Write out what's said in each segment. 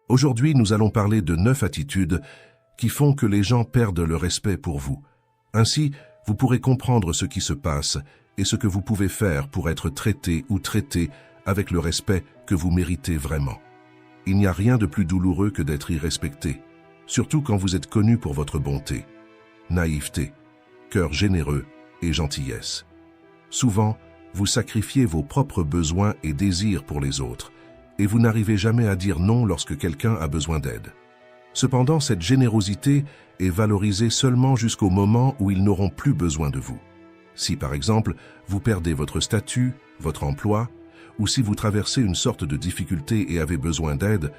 Aujourd'hui, nous allons parler de 9 attitudes qui font que les gens perdent le respect pour vous. Ainsi, vous pourrez comprendre ce qui se passe et ce que vous pouvez faire pour être traité ou traité avec le respect que vous méritez vraiment. Il n'y a rien de plus douloureux que d'être irrespecté, surtout quand vous êtes connu pour votre bonté, naïveté, cœur généreux et gentillesse. Souvent, vous sacrifiez vos propres besoins et désirs pour les autres, et vous n'arrivez jamais à dire non lorsque quelqu'un a besoin d'aide. Cependant, cette générosité est valorisée seulement jusqu'au moment où ils n'auront plus besoin de vous. Si, par exemple, vous perdez votre statut, votre emploi, ou si vous traversez une sorte de difficulté et avez besoin d'aide,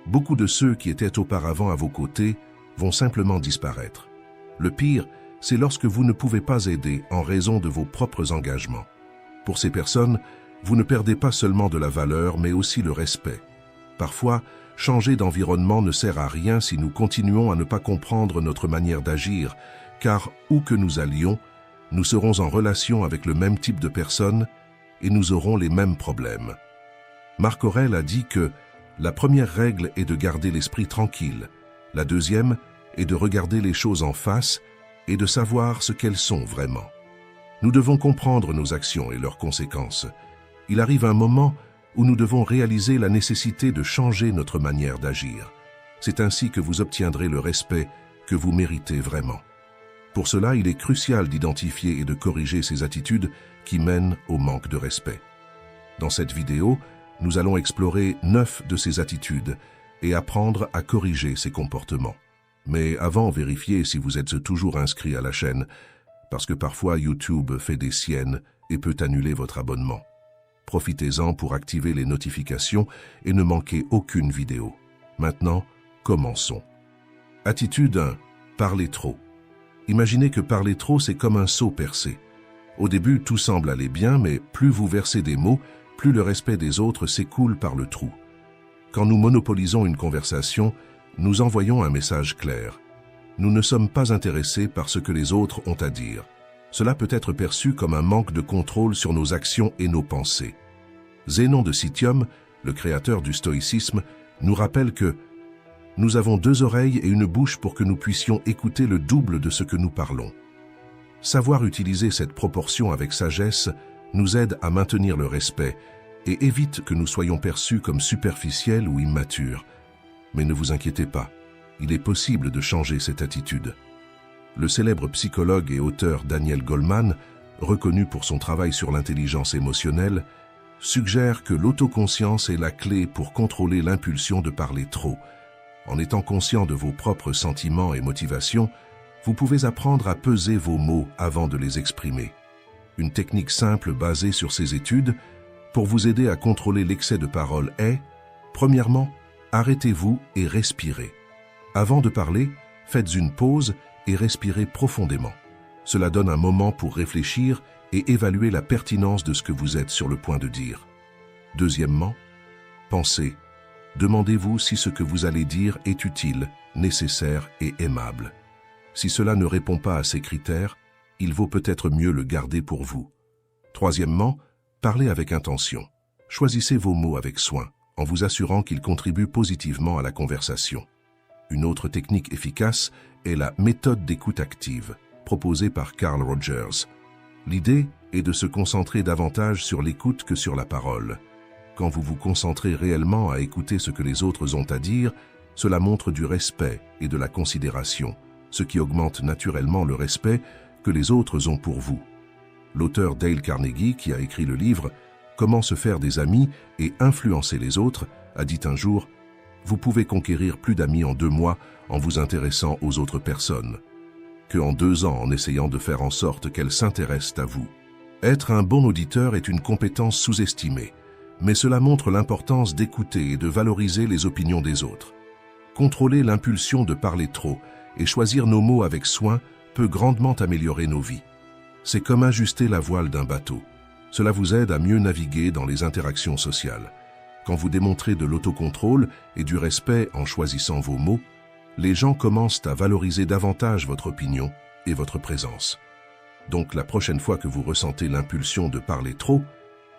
beaucoup de ceux qui étaient auparavant à vos côtés vont simplement disparaître. Le pire, c'est lorsque vous ne pouvez pas aider en raison de vos propres engagements. Pour ces personnes, vous ne perdez pas seulement de la valeur, mais aussi le respect. Parfois, changer d'environnement ne sert à rien si nous continuons à ne pas comprendre notre manière d'agir, car où que nous allions, nous serons en relation avec le même type de personnes et nous aurons les mêmes problèmes. Marc Aurèle a dit que la première règle est de garder l'esprit tranquille, la deuxième est de regarder les choses en face et de savoir ce qu'elles sont vraiment. Nous devons comprendre nos actions et leurs conséquences. Il arrive un moment où nous devons réaliser la nécessité de changer notre manière d'agir. C'est ainsi que vous obtiendrez le respect que vous méritez vraiment. Pour cela, il est crucial d'identifier et de corriger ces attitudes qui mènent au manque de respect. Dans cette vidéo, nous allons explorer 9 de ces attitudes et apprendre à corriger ces comportements. Mais avant, vérifiez si vous êtes toujours inscrit à la chaîne, parce que parfois YouTube fait des siennes et peut annuler votre abonnement. Profitez-en pour activer les notifications et ne manquez aucune vidéo. Maintenant, commençons. Attitude 1. Parler trop. Imaginez que parler trop, c'est comme un seau percé. Au début, tout semble aller bien, mais plus vous versez des mots, plus le respect des autres s'écoule par le trou. Quand nous monopolisons une conversation, nous envoyons un message clair. Nous ne sommes pas intéressés par ce que les autres ont à dire. Cela peut être perçu comme un manque de contrôle sur nos actions et nos pensées. Zénon de Citium, le créateur du stoïcisme, nous rappelle que nous avons 2 oreilles et une bouche pour que nous puissions écouter le double de ce que nous parlons. Savoir utiliser cette proportion avec sagesse nous aide à maintenir le respect et évite que nous soyons perçus comme superficiels ou immatures. Mais ne vous inquiétez pas, il est possible de changer cette attitude. Le célèbre psychologue et auteur Daniel Goleman, reconnu pour son travail sur l'intelligence émotionnelle, suggère que l'autoconscience est la clé pour contrôler l'impulsion de parler trop. En étant conscient de vos propres sentiments et motivations, vous pouvez apprendre à peser vos mots avant de les exprimer. Une technique simple basée sur ces études, pour vous aider à contrôler l'excès de parole est, premièrement, arrêtez-vous et respirez. Avant de parler, faites une pause et respirez profondément. Cela donne un moment pour réfléchir et évaluer la pertinence de ce que vous êtes sur le point de dire. Deuxièmement, pensez. Demandez-vous si ce que vous allez dire est utile, nécessaire et aimable. Si cela ne répond pas à ces critères, il vaut peut-être mieux le garder pour vous. Troisièmement, parlez avec intention. Choisissez vos mots avec soin, en vous assurant qu'ils contribuent positivement à la conversation. Une autre technique efficace est la méthode d'écoute active, proposée par Carl Rogers. L'idée est de se concentrer davantage sur l'écoute que sur la parole. Quand vous vous concentrez réellement à écouter ce que les autres ont à dire, cela montre du respect et de la considération, ce qui augmente naturellement le respect que les autres ont pour vous. L'auteur Dale Carnegie, qui a écrit le livre « Comment se faire des amis et influencer les autres », a dit un jour « Vous pouvez conquérir plus d'amis en 2 mois en vous intéressant aux autres personnes, que en 2 ans en essayant de faire en sorte qu'elles s'intéressent à vous. » Être un bon auditeur est une compétence sous-estimée, mais cela montre l'importance d'écouter et de valoriser les opinions des autres. Contrôler l'impulsion de parler trop et choisir nos mots avec soin peut grandement améliorer nos vies. C'est comme ajuster la voile d'un bateau. Cela vous aide à mieux naviguer dans les interactions sociales. Quand vous démontrez de l'autocontrôle et du respect en choisissant vos mots, les gens commencent à valoriser davantage votre opinion et votre présence. Donc la prochaine fois que vous ressentez l'impulsion de parler trop,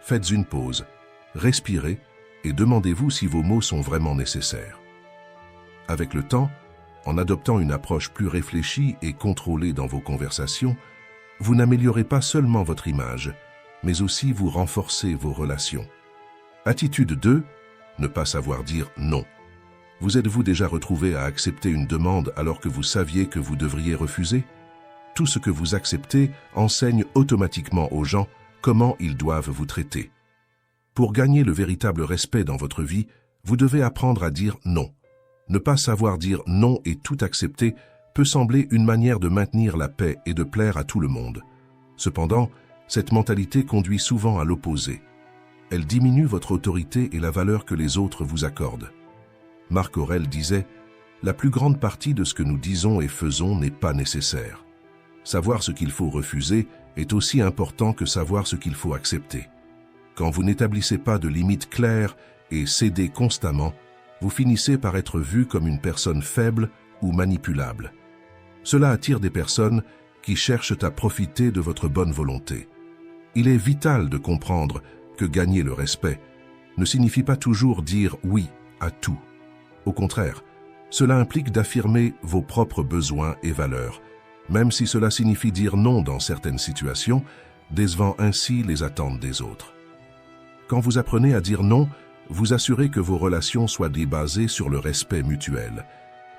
faites une pause, respirez et demandez-vous si vos mots sont vraiment nécessaires. Avec le temps, en adoptant une approche plus réfléchie et contrôlée dans vos conversations, vous n'améliorez pas seulement votre image, mais aussi vous renforcez vos relations. Attitude 2, ne pas savoir dire non. Vous êtes-vous déjà retrouvé à accepter une demande alors que vous saviez que vous devriez refuser? Tout ce que vous acceptez enseigne automatiquement aux gens comment ils doivent vous traiter. Pour gagner le véritable respect dans votre vie, vous devez apprendre à dire non. Ne pas savoir dire non et tout accepter peut sembler une manière de maintenir la paix et de plaire à tout le monde. Cependant, cette mentalité conduit souvent à l'opposé. Elle diminue votre autorité et la valeur que les autres vous accordent. Marc Aurèle disait « La plus grande partie de ce que nous disons et faisons n'est pas nécessaire. Savoir ce qu'il faut refuser est aussi important que savoir ce qu'il faut accepter. Quand vous n'établissez pas de limites claires et cédez constamment, vous finissez par être vu comme une personne faible ou manipulable. Cela attire des personnes qui cherchent à profiter de votre bonne volonté. Il est vital de comprendre que gagner le respect ne signifie pas toujours dire oui à tout. Au contraire, cela implique d'affirmer vos propres besoins et valeurs, même si cela signifie dire non dans certaines situations, décevant ainsi les attentes des autres. Quand vous apprenez à dire non, vous assurez que vos relations soient basées sur le respect mutuel,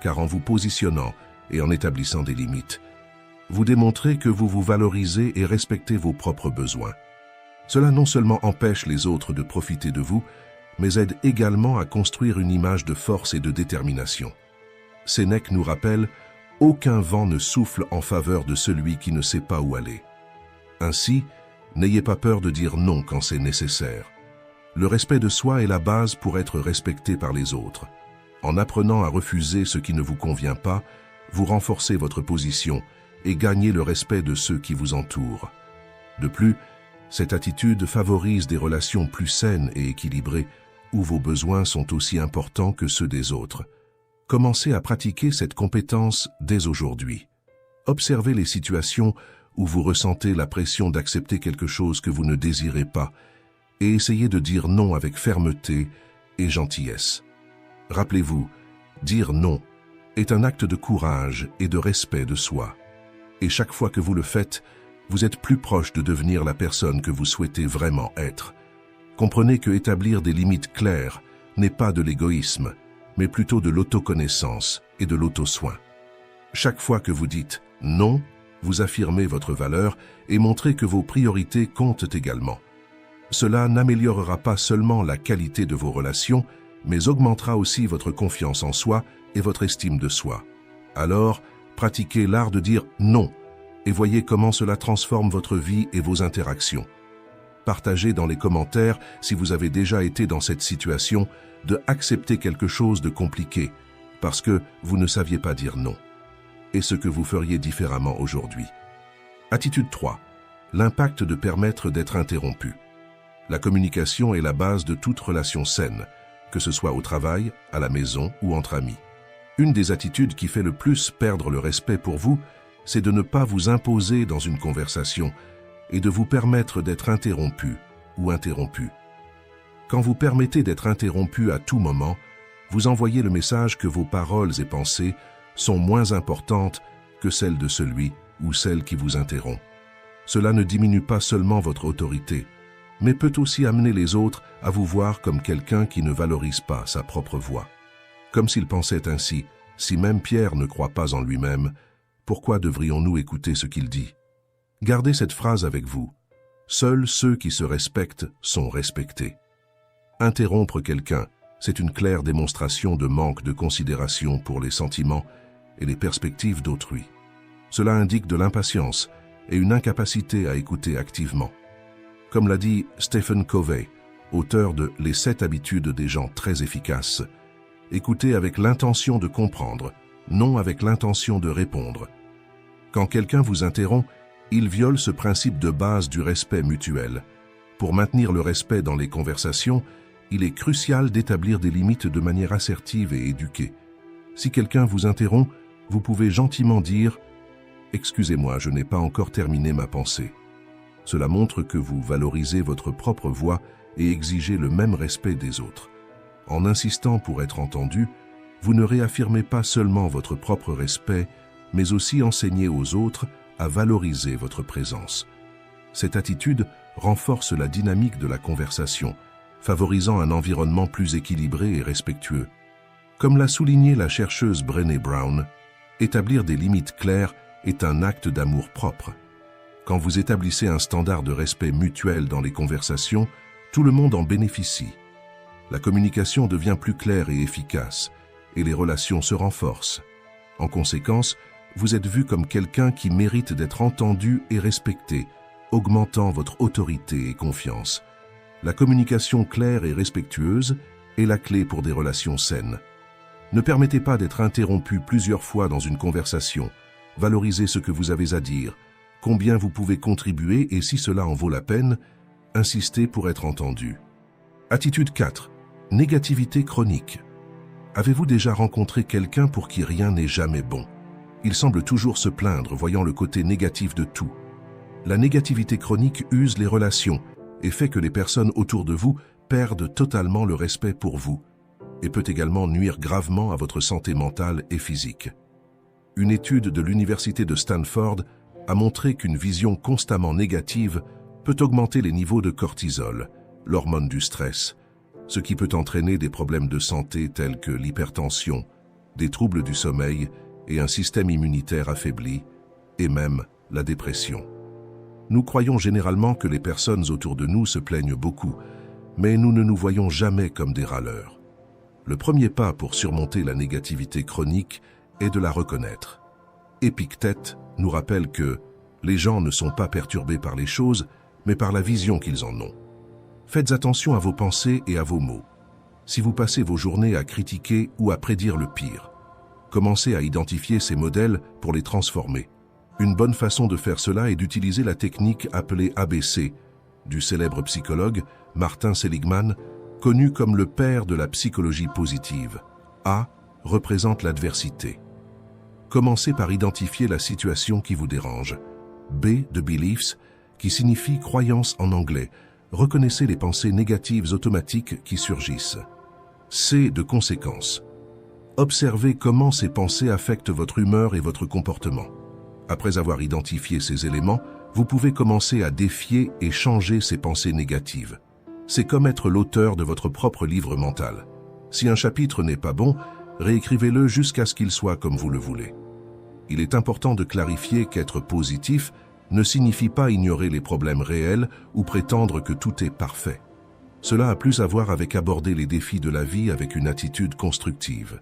car en vous positionnant et en établissant des limites, vous démontrez que vous vous valorisez et respectez vos propres besoins. Cela non seulement empêche les autres de profiter de vous, mais aide également à construire une image de force et de détermination. Sénèque nous rappelle « Aucun vent ne souffle en faveur de celui qui ne sait pas où aller ». Ainsi, n'ayez pas peur de dire non quand c'est nécessaire. Le respect de soi est la base pour être respecté par les autres. En apprenant à refuser ce qui ne vous convient pas, vous renforcez votre position et gagnez le respect de ceux qui vous entourent. De plus, cette attitude favorise des relations plus saines et équilibrées, où vos besoins sont aussi importants que ceux des autres. Commencez à pratiquer cette compétence dès aujourd'hui. Observez les situations où vous ressentez la pression d'accepter quelque chose que vous ne désirez pas et essayez de dire non avec fermeté et gentillesse. Rappelez-vous, dire non est un acte de courage et de respect de soi. Et chaque fois que vous le faites, vous êtes plus proche de devenir la personne que vous souhaitez vraiment être. Comprenez que établir des limites claires n'est pas de l'égoïsme, mais plutôt de l'autoconnaissance et de l'auto-soin. Chaque fois que vous dites « non », vous affirmez votre valeur et montrez que vos priorités comptent également. Cela n'améliorera pas seulement la qualité de vos relations, mais augmentera aussi votre confiance en soi et votre estime de soi. Alors, pratiquez l'art de dire « non » et voyez comment cela transforme votre vie et vos interactions. Partagez dans les commentaires si vous avez déjà été dans cette situation de accepter quelque chose de compliqué parce que vous ne saviez pas dire non. Et ce que vous feriez différemment aujourd'hui. Attitude 3. L'impact de permettre d'être interrompu. La communication est la base de toute relation saine, que ce soit au travail, à la maison ou entre amis. Une des attitudes qui fait le plus perdre le respect pour vous, c'est de ne pas vous imposer dans une conversation et de vous permettre d'être interrompu ou interrompu. Quand vous permettez d'être interrompu à tout moment, vous envoyez le message que vos paroles et pensées sont moins importantes que celles de celui ou celle qui vous interrompt. Cela ne diminue pas seulement votre autorité, mais peut aussi amener les autres à vous voir comme quelqu'un qui ne valorise pas sa propre voix. Comme s'ils pensaient ainsi, si même Pierre ne croit pas en lui-même, pourquoi devrions-nous écouter ce qu'il dit? Gardez cette phrase avec vous. Seuls ceux qui se respectent sont respectés. Interrompre quelqu'un, c'est une claire démonstration de manque de considération pour les sentiments et les perspectives d'autrui. Cela indique de l'impatience et une incapacité à écouter activement. Comme l'a dit Stephen Covey, auteur de Les 7 habitudes des gens très efficaces, écoutez avec l'intention de comprendre, non avec l'intention de répondre. Quand quelqu'un vous interrompt, il viole ce principe de base du respect mutuel. Pour maintenir le respect dans les conversations, il est crucial d'établir des limites de manière assertive et éduquée. Si quelqu'un vous interrompt, vous pouvez gentiment dire « Excusez-moi, je n'ai pas encore terminé ma pensée ». Cela montre que vous valorisez votre propre voix et exigez le même respect des autres. En insistant pour être entendu, vous ne réaffirmez pas seulement votre propre respect, mais aussi enseignez aux autres à valoriser votre présence. Cette attitude renforce la dynamique de la conversation, favorisant un environnement plus équilibré et respectueux. Comme l'a souligné la chercheuse Brené Brown, établir des limites claires est un acte d'amour propre. Quand vous établissez un standard de respect mutuel dans les conversations, tout le monde en bénéficie. La communication devient plus claire et efficace, et les relations se renforcent. En conséquence, vous êtes vu comme quelqu'un qui mérite d'être entendu et respecté, augmentant votre autorité et confiance. La communication claire et respectueuse est la clé pour des relations saines. Ne permettez pas d'être interrompu plusieurs fois dans une conversation. Valorisez ce que vous avez à dire, combien vous pouvez contribuer et si cela en vaut la peine, insistez pour être entendu. Attitude 4. Négativité chronique. Avez-vous déjà rencontré quelqu'un pour qui rien n'est jamais bon? Il semble toujours se plaindre, voyant le côté négatif de tout. La négativité chronique use les relations et fait que les personnes autour de vous perdent totalement le respect pour vous et peut également nuire gravement à votre santé mentale et physique. Une étude de l'université de Stanford a montré qu'une vision constamment négative peut augmenter les niveaux de cortisol, l'hormone du stress, ce qui peut entraîner des problèmes de santé tels que l'hypertension, des troubles du sommeil et un système immunitaire affaibli, et même la dépression. Nous croyons généralement que les personnes autour de nous se plaignent beaucoup, mais nous ne nous voyons jamais comme des râleurs. Le premier pas pour surmonter la négativité chronique est de la reconnaître. Épictète nous rappelle que les gens ne sont pas perturbés par les choses, mais par la vision qu'ils en ont. Faites attention à vos pensées et à vos mots. Si vous passez vos journées à critiquer ou à prédire le pire, commencez à identifier ces modèles pour les transformer. Une bonne façon de faire cela est d'utiliser la technique appelée ABC, du célèbre psychologue Martin Seligman, connu comme le père de la psychologie positive. A représente l'adversité. Commencez par identifier la situation qui vous dérange. B de beliefs, qui signifie croyance en anglais. Reconnaissez les pensées négatives automatiques qui surgissent. C de conséquences. Observez comment ces pensées affectent votre humeur et votre comportement. Après avoir identifié ces éléments, vous pouvez commencer à défier et changer ces pensées négatives. C'est comme être l'auteur de votre propre livre mental. Si un chapitre n'est pas bon, réécrivez-le jusqu'à ce qu'il soit comme vous le voulez. Il est important de clarifier qu'être positif ne signifie pas ignorer les problèmes réels ou prétendre que tout est parfait. Cela a plus à voir avec aborder les défis de la vie avec une attitude constructive.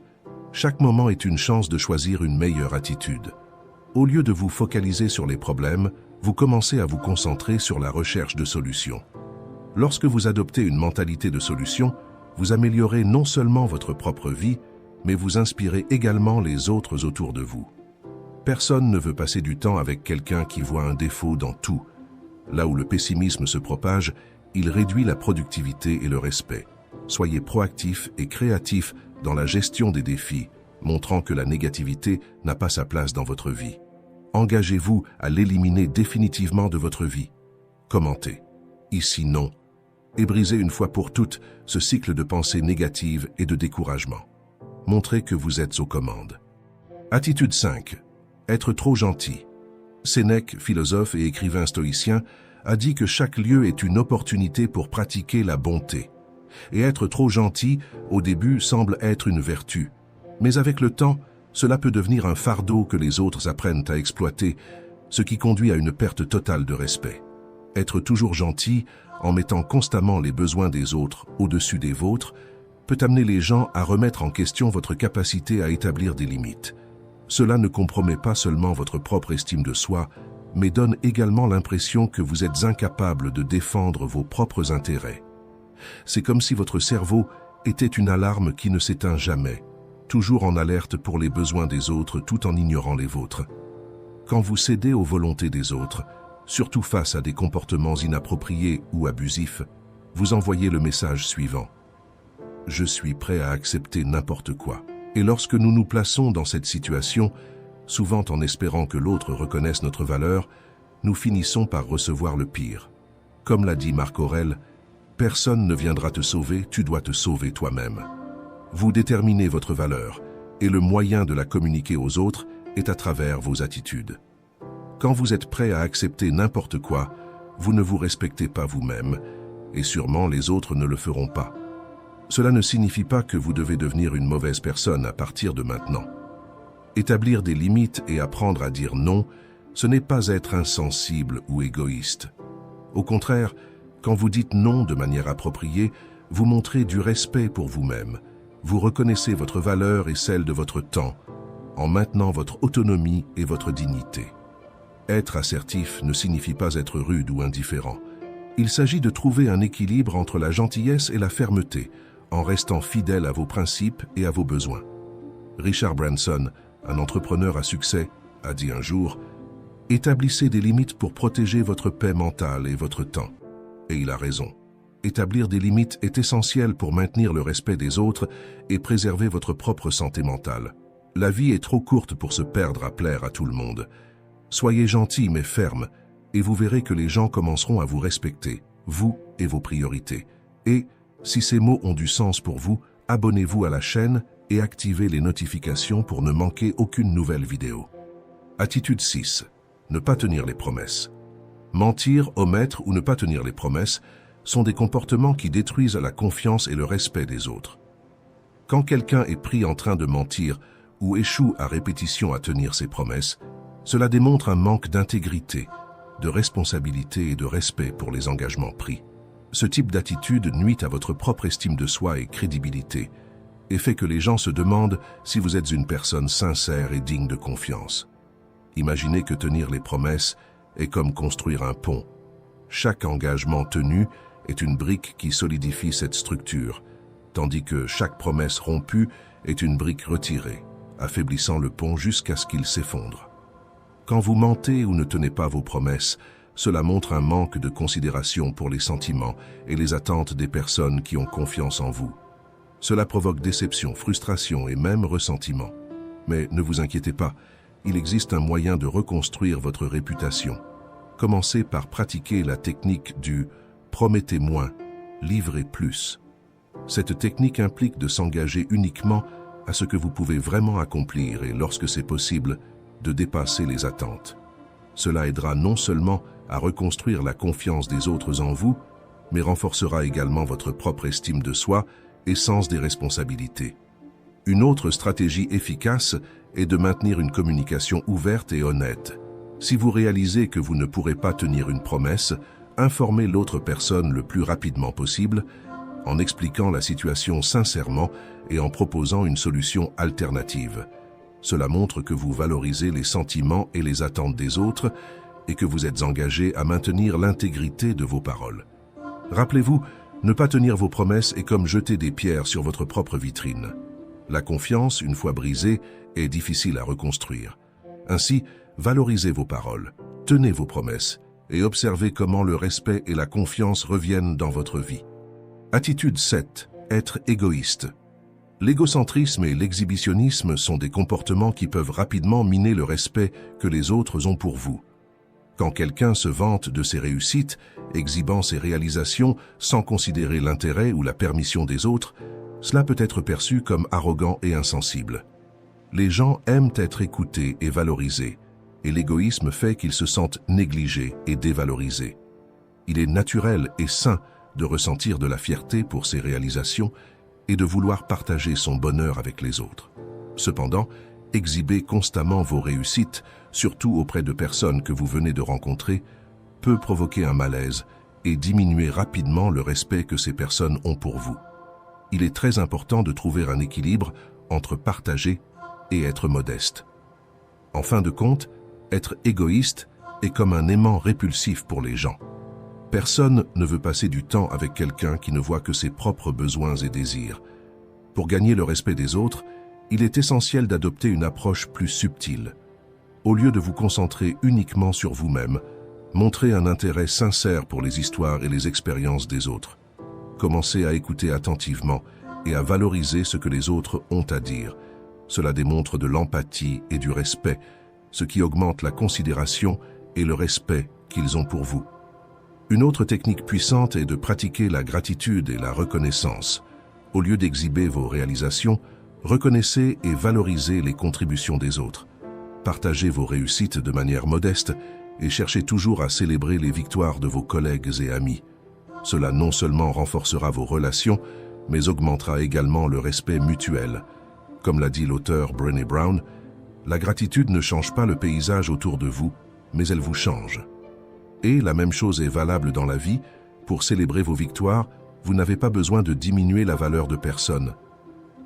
Chaque moment est une chance de choisir une meilleure attitude. Au lieu de vous focaliser sur les problèmes, vous commencez à vous concentrer sur la recherche de solutions. Lorsque vous adoptez une mentalité de solution, vous améliorez non seulement votre propre vie, mais vous inspirez également les autres autour de vous. Personne ne veut passer du temps avec quelqu'un qui voit un défaut dans tout. Là où le pessimisme se propage, il réduit la productivité et le respect. Soyez proactif et créatif dans la gestion des défis, montrant que la négativité n'a pas sa place dans votre vie. Engagez-vous à l'éliminer définitivement de votre vie. Commentez. Ici non. Et brisez une fois pour toutes ce cycle de pensées négatives et de découragement. Montrez que vous êtes aux commandes. Attitude 5. Être trop gentil. Sénèque, philosophe et écrivain stoïcien, a dit que chaque lieu est une opportunité pour pratiquer la bonté. Et être trop gentil, au début, semble être une vertu. Mais avec le temps, cela peut devenir un fardeau que les autres apprennent à exploiter, ce qui conduit à une perte totale de respect. Être toujours gentil, en mettant constamment les besoins des autres au-dessus des vôtres, peut amener les gens à remettre en question votre capacité à établir des limites. Cela ne compromet pas seulement votre propre estime de soi, mais donne également l'impression que vous êtes incapable de défendre vos propres intérêts. C'est comme si votre cerveau était une alarme qui ne s'éteint jamais, toujours en alerte pour les besoins des autres tout en ignorant les vôtres. Quand vous cédez aux volontés des autres, surtout face à des comportements inappropriés ou abusifs, vous envoyez le message suivant. Je suis prêt à accepter n'importe quoi. Et lorsque nous nous plaçons dans cette situation, souvent en espérant que l'autre reconnaisse notre valeur, nous finissons par recevoir le pire. Comme l'a dit Marc Aurèle, « Personne ne viendra te sauver, tu dois te sauver toi-même. » Vous déterminez votre valeur, et le moyen de la communiquer aux autres est à travers vos attitudes. Quand vous êtes prêt à accepter n'importe quoi, vous ne vous respectez pas vous-même, et sûrement les autres ne le feront pas. Cela ne signifie pas que vous devez devenir une mauvaise personne à partir de maintenant. Établir des limites et apprendre à dire non, ce n'est pas être insensible ou égoïste. Au contraire, quand vous dites non de manière appropriée, vous montrez du respect pour vous-même. Vous reconnaissez votre valeur et celle de votre temps, en maintenant votre autonomie et votre dignité. Être assertif ne signifie pas être rude ou indifférent. Il s'agit de trouver un équilibre entre la gentillesse et la fermeté, en restant fidèle à vos principes et à vos besoins. Richard Branson, un entrepreneur à succès, a dit un jour « Établissez des limites pour protéger votre paix mentale et votre temps. » Et il a raison. Établir des limites est essentiel pour maintenir le respect des autres et préserver votre propre santé mentale. La vie est trop courte pour se perdre à plaire à tout le monde. Soyez gentil mais ferme, et vous verrez que les gens commenceront à vous respecter, vous et vos priorités. Et, si ces mots ont du sens pour vous, abonnez-vous à la chaîne et activez les notifications pour ne manquer aucune nouvelle vidéo. Attitude 6. Ne pas tenir les promesses. Mentir, omettre ou ne pas tenir les promesses sont des comportements qui détruisent la confiance et le respect des autres. Quand quelqu'un est pris en train de mentir ou échoue à répétition à tenir ses promesses, cela démontre un manque d'intégrité, de responsabilité et de respect pour les engagements pris. Ce type d'attitude nuit à votre propre estime de soi et crédibilité, et fait que les gens se demandent si vous êtes une personne sincère et digne de confiance. Imaginez que tenir les promesses est comme construire un pont. Chaque engagement tenu est une brique qui solidifie cette structure, tandis que chaque promesse rompue est une brique retirée, affaiblissant le pont jusqu'à ce qu'il s'effondre. Quand vous mentez ou ne tenez pas vos promesses, cela montre un manque de considération pour les sentiments et les attentes des personnes qui ont confiance en vous. Cela provoque déception, frustration et même ressentiment. Mais ne vous inquiétez pas, il existe un moyen de reconstruire votre réputation. Commencez par pratiquer la technique du « promettez moins, livrez plus ». Cette technique implique de s'engager uniquement à ce que vous pouvez vraiment accomplir et, lorsque c'est possible, de dépasser les attentes. Cela aidera non seulement à reconstruire la confiance des autres en vous, mais renforcera également votre propre estime de soi et sens des responsabilités. Une autre stratégie efficace est de maintenir une communication ouverte et honnête. Si vous réalisez que vous ne pourrez pas tenir une promesse, informez l'autre personne le plus rapidement possible, en expliquant la situation sincèrement et en proposant une solution alternative. Cela montre que vous valorisez les sentiments et les attentes des autres et que vous êtes engagé à maintenir l'intégrité de vos paroles. Rappelez-vous, ne pas tenir vos promesses est comme jeter des pierres sur votre propre vitrine. La confiance, une fois brisée, est difficile à reconstruire. Ainsi, valorisez vos paroles, tenez vos promesses et observez comment le respect et la confiance reviennent dans votre vie. Attitude 7. Être égoïste. L'égocentrisme et l'exhibitionnisme sont des comportements qui peuvent rapidement miner le respect que les autres ont pour vous. Quand quelqu'un se vante de ses réussites, exhibant ses réalisations sans considérer l'intérêt ou la permission des autres, cela peut être perçu comme arrogant et insensible. Les gens aiment être écoutés et valorisés, et l'égoïsme fait qu'ils se sentent négligés et dévalorisés. Il est naturel et sain de ressentir de la fierté pour ses réalisations et de vouloir partager son bonheur avec les autres. Cependant, exhiber constamment vos réussites, surtout auprès de personnes que vous venez de rencontrer, peut provoquer un malaise et diminuer rapidement le respect que ces personnes ont pour vous. Il est très important de trouver un équilibre entre partager et être modeste. En fin de compte, être égoïste est comme un aimant répulsif pour les gens. Personne ne veut passer du temps avec quelqu'un qui ne voit que ses propres besoins et désirs. Pour gagner le respect des autres, il est essentiel d'adopter une approche plus subtile. Au lieu de vous concentrer uniquement sur vous-même, montrez un intérêt sincère pour les histoires et les expériences des autres. Commencez à écouter attentivement et à valoriser ce que les autres ont à dire. Cela démontre de l'empathie et du respect, ce qui augmente la considération et le respect qu'ils ont pour vous. Une autre technique puissante est de pratiquer la gratitude et la reconnaissance. Au lieu d'exhiber vos réalisations, reconnaissez et valorisez les contributions des autres. Partagez vos réussites de manière modeste et cherchez toujours à célébrer les victoires de vos collègues et amis. Cela non seulement renforcera vos relations, mais augmentera également le respect mutuel. Comme l'a dit l'auteur Brené Brown, la gratitude ne change pas le paysage autour de vous, mais elle vous change. Et la même chose est valable dans la vie. Pour célébrer vos victoires, vous n'avez pas besoin de diminuer la valeur de personne.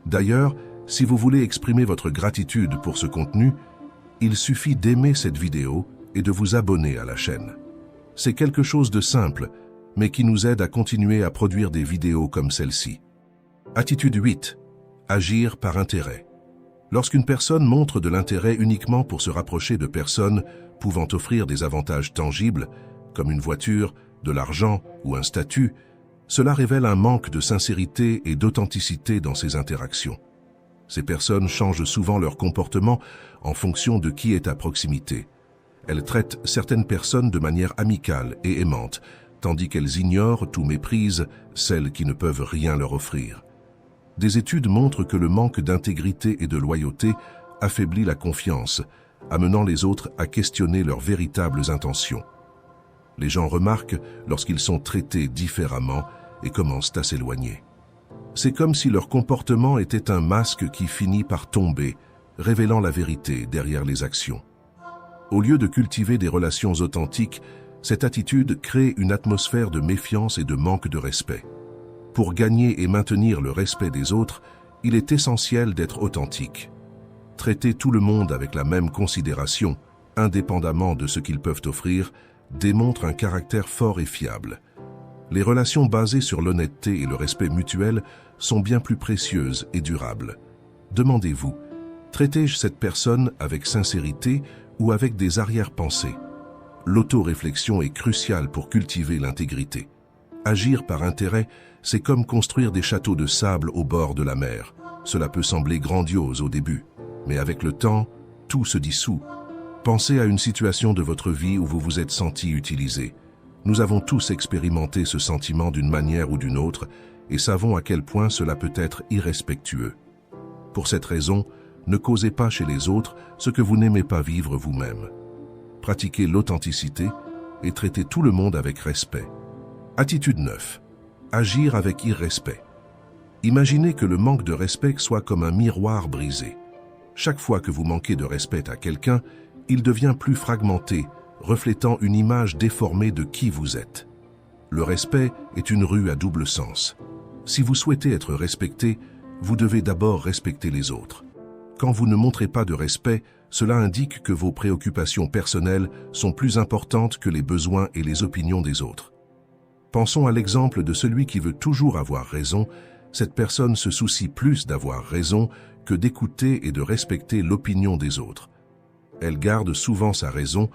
D'ailleurs, si vous voulez exprimer votre gratitude pour ce contenu, il suffit d'aimer cette vidéo et de vous abonner à la chaîne. C'est quelque chose de simple, mais qui nous aide à continuer à produire des vidéos comme celle-ci. Attitude 8. Agir par intérêt. Lorsqu'une personne montre de l'intérêt uniquement pour se rapprocher de personnes pouvant offrir des avantages tangibles, comme une voiture, de l'argent ou un statut, cela révèle un manque de sincérité et d'authenticité dans ces interactions. Ces personnes changent souvent leur comportement en fonction de qui est à proximité. Elles traitent certaines personnes de manière amicale et aimante, tandis qu'elles ignorent ou méprisent celles qui ne peuvent rien leur offrir. Des études montrent que le manque d'intégrité et de loyauté affaiblit la confiance, amenant les autres à questionner leurs véritables intentions. Les gens remarquent lorsqu'ils sont traités différemment et commencent à s'éloigner. C'est comme si leur comportement était un masque qui finit par tomber, révélant la vérité derrière les actions. Au lieu de cultiver des relations authentiques, cette attitude crée une atmosphère de méfiance et de manque de respect. Pour gagner et maintenir le respect des autres, il est essentiel d'être authentique. Traiter tout le monde avec la même considération, indépendamment de ce qu'ils peuvent offrir, démontre un caractère fort et fiable. Les relations basées sur l'honnêteté et le respect mutuel sont bien plus précieuses et durables. Demandez-vous, traitez-je cette personne avec sincérité ou avec des arrière-pensées? L'autoréflexion est cruciale pour cultiver l'intégrité. Agir par intérêt, c'est comme construire des châteaux de sable au bord de la mer. Cela peut sembler grandiose au début, mais avec le temps, tout se dissout. Pensez à une situation de votre vie où vous vous êtes senti utilisé. Nous avons tous expérimenté ce sentiment d'une manière ou d'une autre et savons à quel point cela peut être irrespectueux. Pour cette raison, ne causez pas chez les autres ce que vous n'aimez pas vivre vous-même. Pratiquez l'authenticité et traitez tout le monde avec respect. Attitude 9. Agir avec irrespect. Imaginez que le manque de respect soit comme un miroir brisé. Chaque fois que vous manquez de respect à quelqu'un, il devient plus fragmenté, reflétant une image déformée de qui vous êtes. Le respect est une rue à double sens. Si vous souhaitez être respecté, vous devez d'abord respecter les autres. Quand vous ne montrez pas de respect, cela indique que vos préoccupations personnelles sont plus importantes que les besoins et les opinions des autres. Pensons à l'exemple de celui qui veut toujours avoir raison. Cette personne se soucie plus d'avoir raison que d'écouter et de respecter l'opinion des autres. Elle garde souvent sa raison,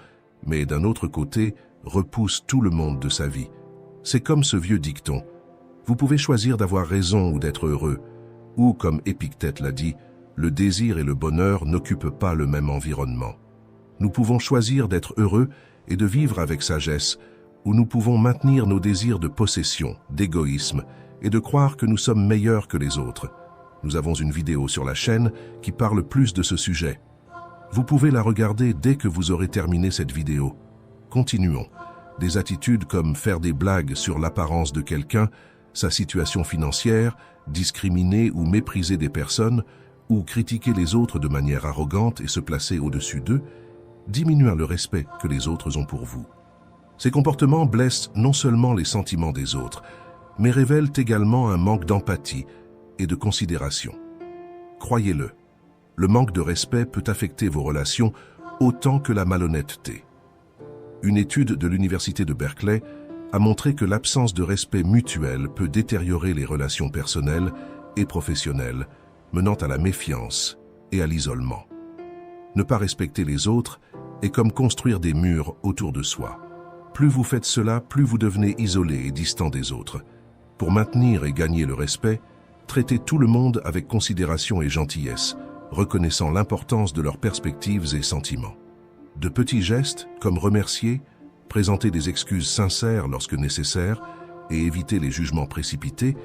mais d'un autre côté, repousse tout le monde de sa vie. C'est comme ce vieux dicton. Vous pouvez choisir d'avoir raison ou d'être heureux. Ou, comme Épictète l'a dit, le désir et le bonheur n'occupent pas le même environnement. Nous pouvons choisir d'être heureux et de vivre avec sagesse, ou nous pouvons maintenir nos désirs de possession, d'égoïsme, et de croire que nous sommes meilleurs que les autres. Nous avons une vidéo sur la chaîne qui parle plus de ce sujet. Vous pouvez la regarder dès que vous aurez terminé cette vidéo. Continuons. Des attitudes comme faire des blagues sur l'apparence de quelqu'un, sa situation financière, discriminer ou mépriser des personnes, ou critiquer les autres de manière arrogante et se placer au-dessus d'eux, diminuent le respect que les autres ont pour vous. Ces comportements blessent non seulement les sentiments des autres, mais révèlent également un manque d'empathie et de considération. Croyez-le, le manque de respect peut affecter vos relations autant que la malhonnêteté. Une étude de l'Université de Berkeley a montré que l'absence de respect mutuel peut détériorer les relations personnelles et professionnelles, menant à la méfiance et à l'isolement. Ne pas respecter les autres est comme construire des murs autour de soi. Plus vous faites cela, plus vous devenez isolé et distant des autres. Pour maintenir et gagner le respect, traitez tout le monde avec considération et gentillesse, reconnaissant l'importance de leurs perspectives et sentiments. De petits gestes, comme remercier, présenter des excuses sincères lorsque nécessaire et éviter les jugements précipités,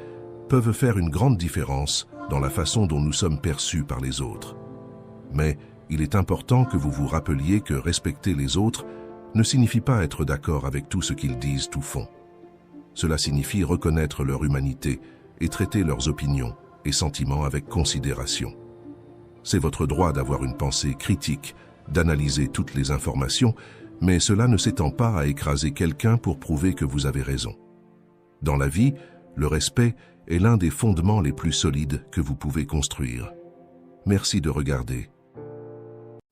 peuvent faire une grande différence dans la façon dont nous sommes perçus par les autres. Mais il est important que vous vous rappeliez que respecter les autres ne signifie pas être d'accord avec tout ce qu'ils disent ou font. Cela signifie reconnaître leur humanité et traiter leurs opinions et sentiments avec considération. C'est votre droit d'avoir une pensée critique, d'analyser toutes les informations, mais cela ne s'étend pas à écraser quelqu'un pour prouver que vous avez raison. Dans la vie, le respect est l'un des fondements les plus solides que vous pouvez construire. Merci de regarder.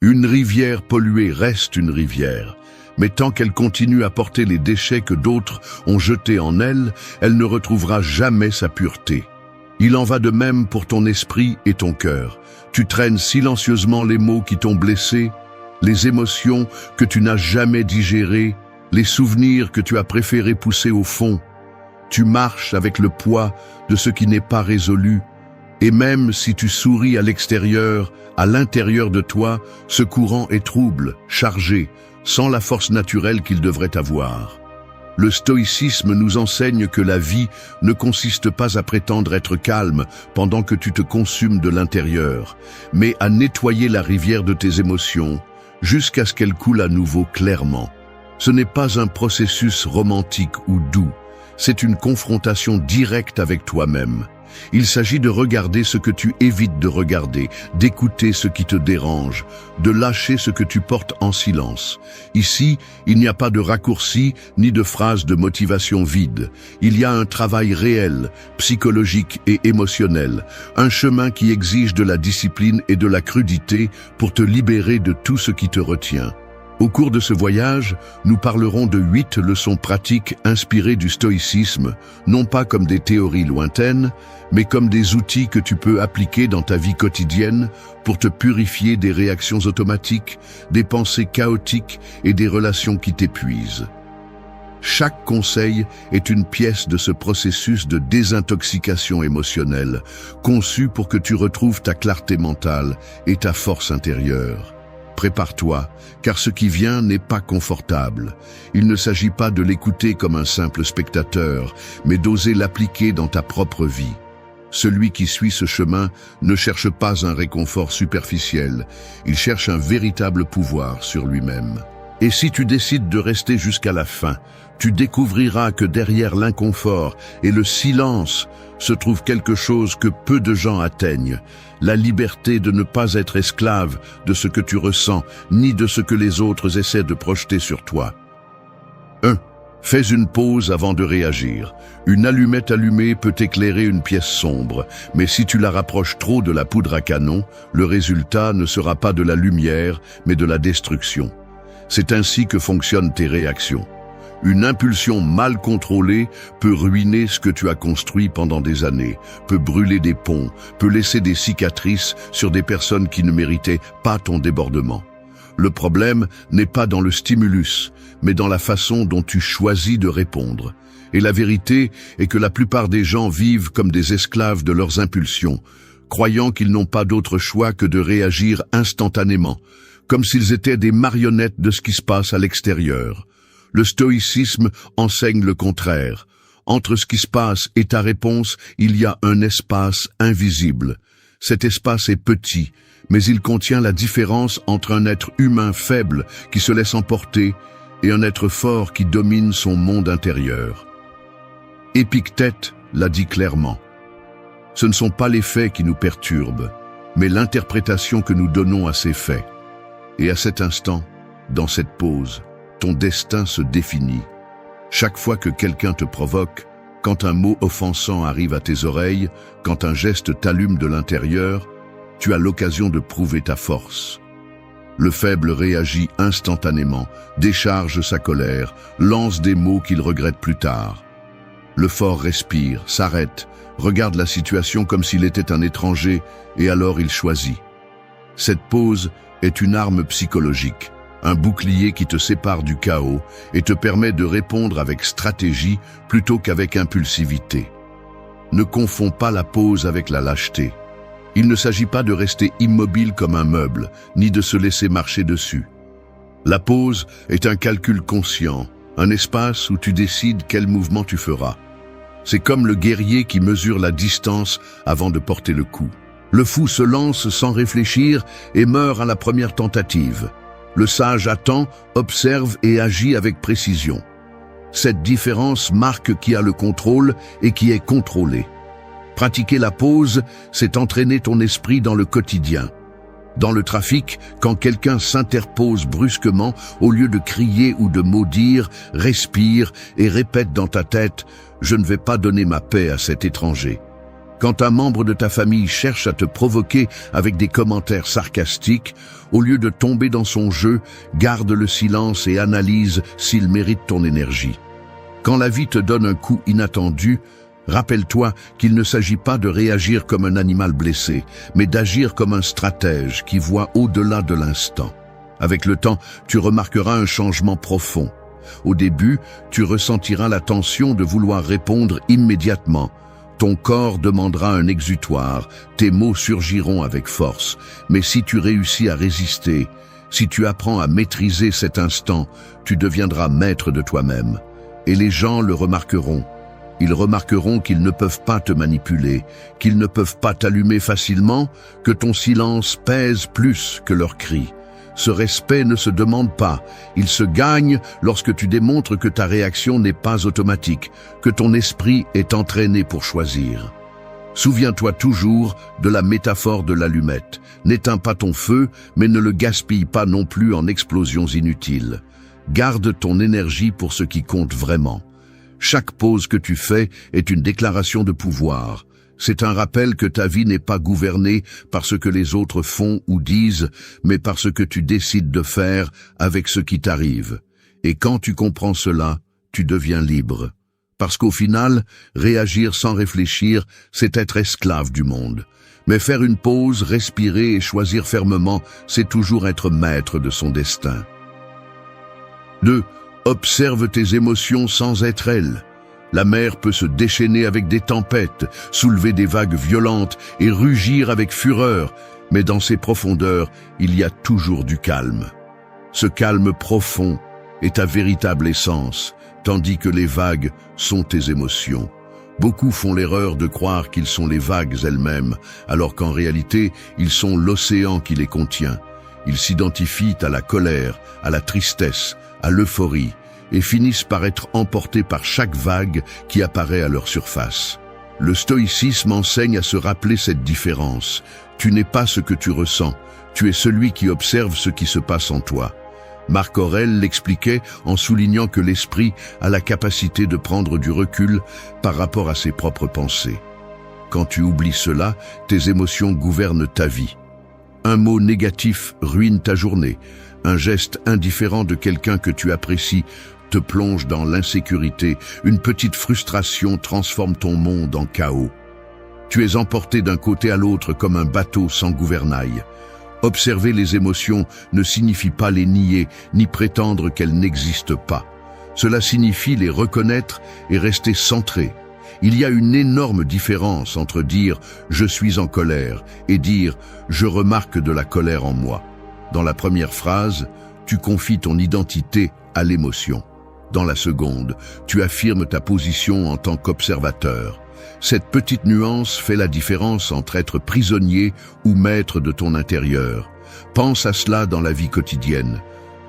Une rivière polluée reste une rivière, mais tant qu'elle continue à porter les déchets que d'autres ont jetés en elle, elle ne retrouvera jamais sa pureté. Il en va de même pour ton esprit et ton cœur. Tu traînes silencieusement les maux qui t'ont blessé, les émotions que tu n'as jamais digérées, les souvenirs que tu as préféré pousser au fond. Tu marches avec le poids de ce qui n'est pas résolu, et même si tu souris à l'extérieur, à l'intérieur de toi, ce courant est trouble, chargé, sans la force naturelle qu'il devrait avoir. Le stoïcisme nous enseigne que la vie ne consiste pas à prétendre être calme pendant que tu te consumes de l'intérieur, mais à nettoyer la rivière de tes émotions jusqu'à ce qu'elle coule à nouveau clairement. Ce n'est pas un processus romantique ou doux, c'est une confrontation directe avec toi-même. Il s'agit de regarder ce que tu évites de regarder, d'écouter ce qui te dérange, de lâcher ce que tu portes en silence. Ici, il n'y a pas de raccourci ni de phrases de motivation vide. Il y a un travail réel, psychologique et émotionnel, un chemin qui exige de la discipline et de la crudité pour te libérer de tout ce qui te retient. Au cours de ce voyage, nous parlerons de 8 leçons pratiques inspirées du stoïcisme, non pas comme des théories lointaines, mais comme des outils que tu peux appliquer dans ta vie quotidienne pour te purifier des réactions automatiques, des pensées chaotiques et des relations qui t'épuisent. Chaque conseil est une pièce de ce processus de désintoxication émotionnelle, conçu pour que tu retrouves ta clarté mentale et ta force intérieure. Prépare-toi, car ce qui vient n'est pas confortable. Il ne s'agit pas de l'écouter comme un simple spectateur, mais d'oser l'appliquer dans ta propre vie. Celui qui suit ce chemin ne cherche pas un réconfort superficiel, il cherche un véritable pouvoir sur lui-même. Et si tu décides de rester jusqu'à la fin, tu découvriras que derrière l'inconfort et le silence se trouve quelque chose que peu de gens atteignent, la liberté de ne pas être esclave de ce que tu ressens, ni de ce que les autres essaient de projeter sur toi. 1. Fais une pause avant de réagir. Une allumette allumée peut éclairer une pièce sombre, mais si tu la rapproches trop de la poudre à canon, le résultat ne sera pas de la lumière, mais de la destruction. C'est ainsi que fonctionnent tes réactions. Une impulsion mal contrôlée peut ruiner ce que tu as construit pendant des années, peut brûler des ponts, peut laisser des cicatrices sur des personnes qui ne méritaient pas ton débordement. Le problème n'est pas dans le stimulus, mais dans la façon dont tu choisis de répondre. Et la vérité est que la plupart des gens vivent comme des esclaves de leurs impulsions, croyant qu'ils n'ont pas d'autre choix que de réagir instantanément, comme s'ils étaient des marionnettes de ce qui se passe à l'extérieur. Le stoïcisme enseigne le contraire. Entre ce qui se passe et ta réponse, il y a un espace invisible. Cet espace est petit, mais il contient la différence entre un être humain faible qui se laisse emporter et un être fort qui domine son monde intérieur. Épictète l'a dit clairement. Ce ne sont pas les faits qui nous perturbent, mais l'interprétation que nous donnons à ces faits. Et à cet instant, dans cette pause, ton destin se définit. Chaque fois que quelqu'un te provoque, quand un mot offensant arrive à tes oreilles, quand un geste t'allume de l'intérieur, tu as l'occasion de prouver ta force. Le faible réagit instantanément, décharge sa colère, lance des mots qu'il regrette plus tard. Le fort respire, s'arrête, regarde la situation comme s'il était un étranger, et alors il choisit. Cette pause est une arme psychologique, un bouclier qui te sépare du chaos et te permet de répondre avec stratégie plutôt qu'avec impulsivité. Ne confonds pas la pause avec la lâcheté. Il ne s'agit pas de rester immobile comme un meuble, ni de se laisser marcher dessus. La pause est un calcul conscient, un espace où tu décides quel mouvement tu feras. C'est comme le guerrier qui mesure la distance avant de porter le coup. Le fou se lance sans réfléchir et meurt à la première tentative. Le sage attend, observe et agit avec précision. Cette différence marque qui a le contrôle et qui est contrôlé. Pratiquer la pause, c'est entraîner ton esprit dans le quotidien. Dans le trafic, quand quelqu'un s'interpose brusquement, au lieu de crier ou de maudire, respire et répète dans ta tête « Je ne vais pas donner ma paix à cet étranger ». Quand un membre de ta famille cherche à te provoquer avec des commentaires sarcastiques, au lieu de tomber dans son jeu, garde le silence et analyse s'il mérite ton énergie. Quand la vie te donne un coup inattendu, rappelle-toi qu'il ne s'agit pas de réagir comme un animal blessé, mais d'agir comme un stratège qui voit au-delà de l'instant. Avec le temps, tu remarqueras un changement profond. Au début, tu ressentiras la tension de vouloir répondre immédiatement. Ton corps demandera un exutoire, tes mots surgiront avec force. Mais si tu réussis à résister, si tu apprends à maîtriser cet instant, tu deviendras maître de toi-même. Et les gens le remarqueront. Ils remarqueront qu'ils ne peuvent pas te manipuler, qu'ils ne peuvent pas t'allumer facilement, que ton silence pèse plus que leurs cris. Ce respect ne se demande pas, il se gagne lorsque tu démontres que ta réaction n'est pas automatique, que ton esprit est entraîné pour choisir. Souviens-toi toujours de la métaphore de l'allumette. N'éteins pas ton feu, mais ne le gaspille pas non plus en explosions inutiles. Garde ton énergie pour ce qui compte vraiment. Chaque pause que tu fais est une déclaration de pouvoir. C'est un rappel que ta vie n'est pas gouvernée par ce que les autres font ou disent, mais par ce que tu décides de faire avec ce qui t'arrive. Et quand tu comprends cela, tu deviens libre. Parce qu'au final, réagir sans réfléchir, c'est être esclave du monde. Mais faire une pause, respirer et choisir fermement, c'est toujours être maître de son destin. 2. Observe tes émotions sans être elles. La mer peut se déchaîner avec des tempêtes, soulever des vagues violentes et rugir avec fureur, mais dans ses profondeurs, il y a toujours du calme. Ce calme profond est ta véritable essence, tandis que les vagues sont tes émotions. Beaucoup font l'erreur de croire qu'ils sont les vagues elles-mêmes, alors qu'en réalité, ils sont l'océan qui les contient. Ils s'identifient à la colère, à la tristesse, à l'euphorie, et finissent par être emportés par chaque vague qui apparaît à leur surface. Le stoïcisme enseigne à se rappeler cette différence. Tu n'es pas ce que tu ressens, tu es celui qui observe ce qui se passe en toi. Marc Aurèle l'expliquait en soulignant que l'esprit a la capacité de prendre du recul par rapport à ses propres pensées. Quand tu oublies cela, tes émotions gouvernent ta vie. Un mot négatif ruine ta journée. Un geste indifférent de quelqu'un que tu apprécies te plonge dans l'insécurité. Une petite frustration transforme ton monde en chaos. Tu es emporté d'un côté à l'autre comme un bateau sans gouvernail. Observer les émotions ne signifie pas les nier, ni prétendre qu'elles n'existent pas. Cela signifie les reconnaître et rester centré. Il y a une énorme différence entre dire « je suis en colère » et dire « je remarque de la colère en moi ». Dans la première phrase, tu confies ton identité à l'émotion. Dans la seconde, tu affirmes ta position en tant qu'observateur. Cette petite nuance fait la différence entre être prisonnier ou maître de ton intérieur. Pense à cela dans la vie quotidienne.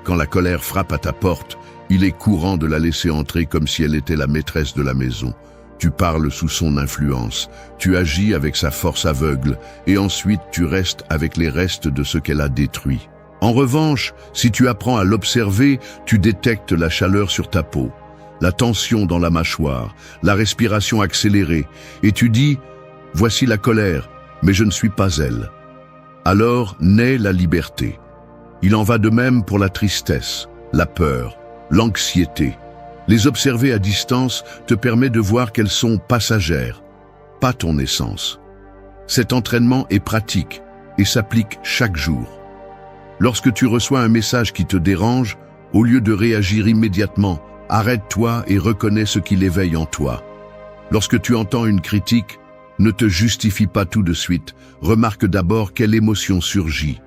Quand la colère frappe à ta porte, il est courant de la laisser entrer comme si elle était la maîtresse de la maison. Tu parles sous son influence, tu agis avec sa force aveugle, et ensuite tu restes avec les restes de ce qu'elle a détruit. En revanche, si tu apprends à l'observer, tu détectes la chaleur sur ta peau, la tension dans la mâchoire, la respiration accélérée, et tu dis « Voici la colère, mais je ne suis pas elle ». Alors naît la liberté. Il en va de même pour la tristesse, la peur, l'anxiété. Les observer à distance te permet de voir qu'elles sont passagères, pas ton essence. Cet entraînement est pratique et s'applique chaque jour. Lorsque tu reçois un message qui te dérange, au lieu de réagir immédiatement, arrête-toi et reconnais ce qui l'éveille en toi. Lorsque tu entends une critique, ne te justifie pas tout de suite, remarque d'abord quelle émotion surgit.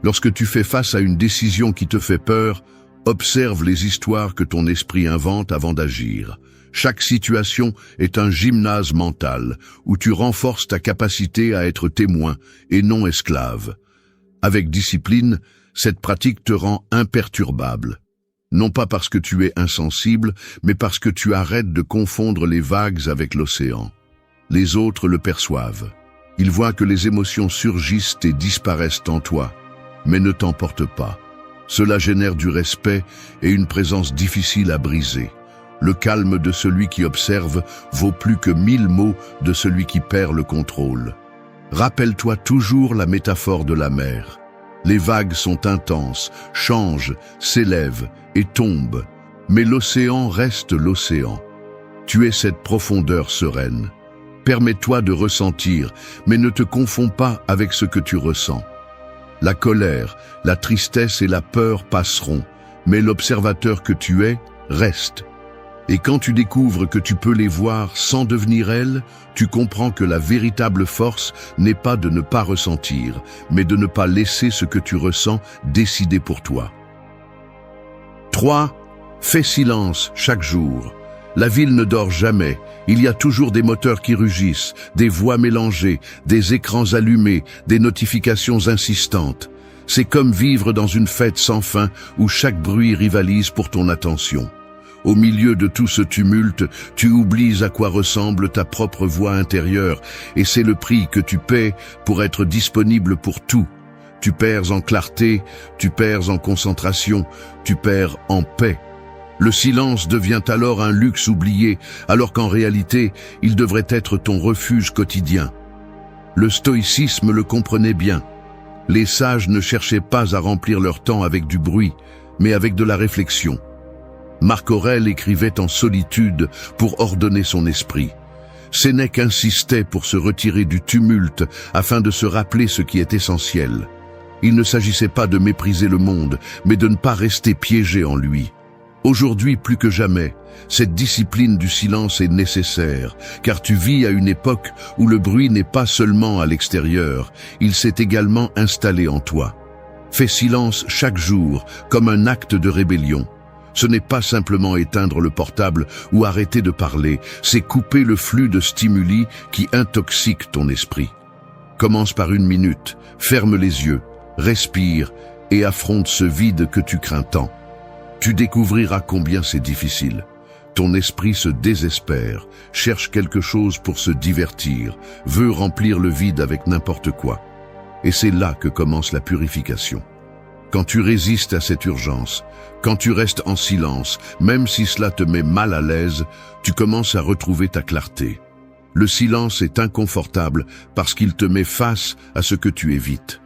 Lorsque tu fais face à une décision qui te fait peur, Observe les histoires que ton esprit invente avant d'agir. Chaque situation est un gymnase mental où tu renforces ta capacité à être témoin et non esclave. Avec discipline, cette pratique te rend imperturbable. Non pas parce que tu es insensible, mais parce que tu arrêtes de confondre les vagues avec l'océan. Les autres le perçoivent. Ils voient que les émotions surgissent et disparaissent en toi, mais ne t'emportent pas. Cela génère du respect et une présence difficile à briser. Le calme de celui qui observe vaut plus que 1000 mots de celui qui perd le contrôle. Rappelle-toi toujours la métaphore de la mer. Les vagues sont intenses, changent, s'élèvent et tombent, mais l'océan reste l'océan. Tu es cette profondeur sereine. Permets-toi de ressentir, mais ne te confonds pas avec ce que tu ressens. La colère, la tristesse et la peur passeront, mais l'observateur que tu es reste. Et quand tu découvres que tu peux les voir sans devenir elles, tu comprends que la véritable force n'est pas de ne pas ressentir, mais de ne pas laisser ce que tu ressens décider pour toi. 3. Fais silence chaque jour. La ville ne dort jamais. Il y a toujours des moteurs qui rugissent, des voix mélangées, des écrans allumés, des notifications insistantes. C'est comme vivre dans une fête sans fin où chaque bruit rivalise pour ton attention. Au milieu de tout ce tumulte, tu oublies à quoi ressemble ta propre voix intérieure, et c'est le prix que tu paies pour être disponible pour tout. Tu perds en clarté, tu perds en concentration, tu perds en paix. Le silence devient alors un luxe oublié, alors qu'en réalité, il devrait être ton refuge quotidien. Le stoïcisme le comprenait bien. Les sages ne cherchaient pas à remplir leur temps avec du bruit, mais avec de la réflexion. Marc Aurèle écrivait en solitude pour ordonner son esprit. Sénèque insistait pour se retirer du tumulte afin de se rappeler ce qui est essentiel. Il ne s'agissait pas de mépriser le monde, mais de ne pas rester piégé en lui. Aujourd'hui, plus que jamais, cette discipline du silence est nécessaire, car tu vis à une époque où le bruit n'est pas seulement à l'extérieur, il s'est également installé en toi. Fais silence chaque jour, comme un acte de rébellion. Ce n'est pas simplement éteindre le portable ou arrêter de parler, c'est couper le flux de stimuli qui intoxiquent ton esprit. Commence par 1 minute, ferme les yeux, respire et affronte ce vide que tu crains tant. Tu découvriras combien c'est difficile. Ton esprit se désespère, cherche quelque chose pour se divertir, veut remplir le vide avec n'importe quoi. Et c'est là que commence la purification. Quand tu résistes à cette urgence, quand tu restes en silence, même si cela te met mal à l'aise, tu commences à retrouver ta clarté. Le silence est inconfortable parce qu'il te met face à ce que tu évites.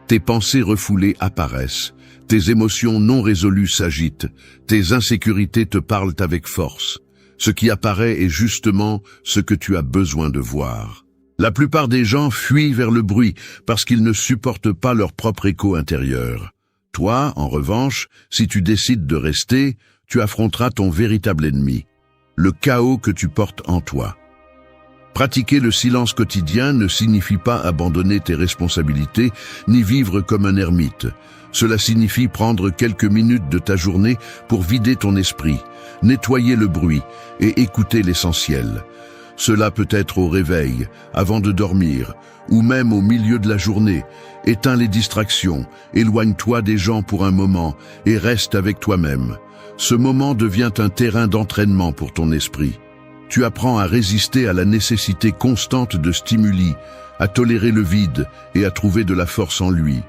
Tes pensées refoulées apparaissent, tes émotions non résolues s'agitent, tes insécurités te parlent avec force. Ce qui apparaît est justement ce que tu as besoin de voir. La plupart des gens fuient vers le bruit parce qu'ils ne supportent pas leur propre écho intérieur. Toi, en revanche, si tu décides de rester, tu affronteras ton véritable ennemi, le chaos que tu portes en toi. Pratiquer le silence quotidien ne signifie pas abandonner tes responsabilités, ni vivre comme un ermite. Cela signifie prendre quelques minutes de ta journée pour vider ton esprit, nettoyer le bruit et écouter l'essentiel. Cela peut être au réveil, avant de dormir, ou même au milieu de la journée. Éteins les distractions, éloigne-toi des gens pour un moment et reste avec toi-même. Ce moment devient un terrain d'entraînement pour ton esprit. Tu apprends à résister à la nécessité constante de stimuli, à tolérer le vide et à trouver de la force en lui.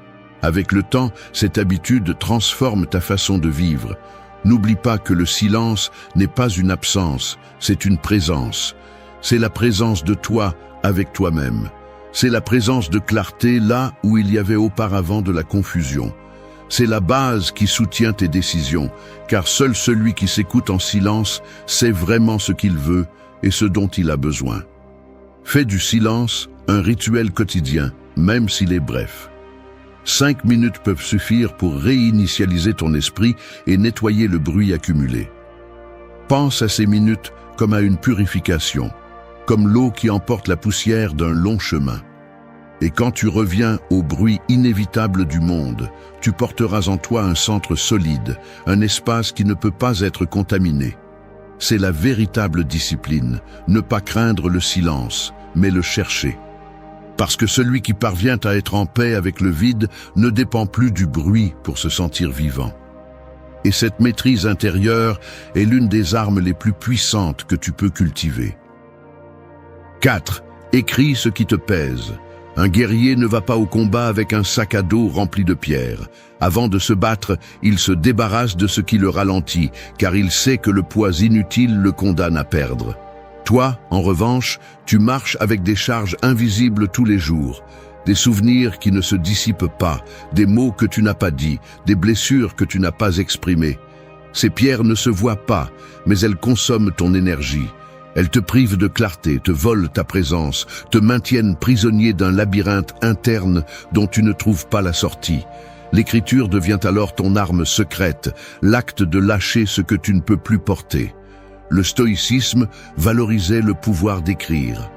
Avec le temps, cette habitude transforme ta façon de vivre. N'oublie pas que le silence n'est pas une absence, c'est une présence. C'est la présence de toi avec toi-même. C'est la présence de clarté là où il y avait auparavant de la confusion. C'est la base qui soutient tes décisions, car seul celui qui s'écoute en silence sait vraiment ce qu'il veut et ce dont il a besoin. Fais du silence un rituel quotidien, même s'il est bref. 5 minutes peuvent suffire pour réinitialiser ton esprit et nettoyer le bruit accumulé. Pense à ces minutes comme à une purification, comme l'eau qui emporte la poussière d'un long chemin. Et quand tu reviens au bruit inévitable du monde, tu porteras en toi un centre solide, un espace qui ne peut pas être contaminé. C'est la véritable discipline, ne pas craindre le silence, mais le chercher. Parce que celui qui parvient à être en paix avec le vide ne dépend plus du bruit pour se sentir vivant. Et cette maîtrise intérieure est l'une des armes les plus puissantes que tu peux cultiver. 4. Écris ce qui te pèse. Un guerrier ne va pas au combat avec un sac à dos rempli de pierres. Avant de se battre, il se débarrasse de ce qui le ralentit, car il sait que le poids inutile le condamne à perdre. Toi, en revanche, tu marches avec des charges invisibles tous les jours, des souvenirs qui ne se dissipent pas, des mots que tu n'as pas dits, des blessures que tu n'as pas exprimées. Ces pierres ne se voient pas, mais elles consomment ton énergie. Elles te privent de clarté, te volent ta présence, te maintiennent prisonnier d'un labyrinthe interne dont tu ne trouves pas la sortie. L'écriture devient alors ton arme secrète, l'acte de lâcher ce que tu ne peux plus porter. Le stoïcisme valorisait le pouvoir d'écrire.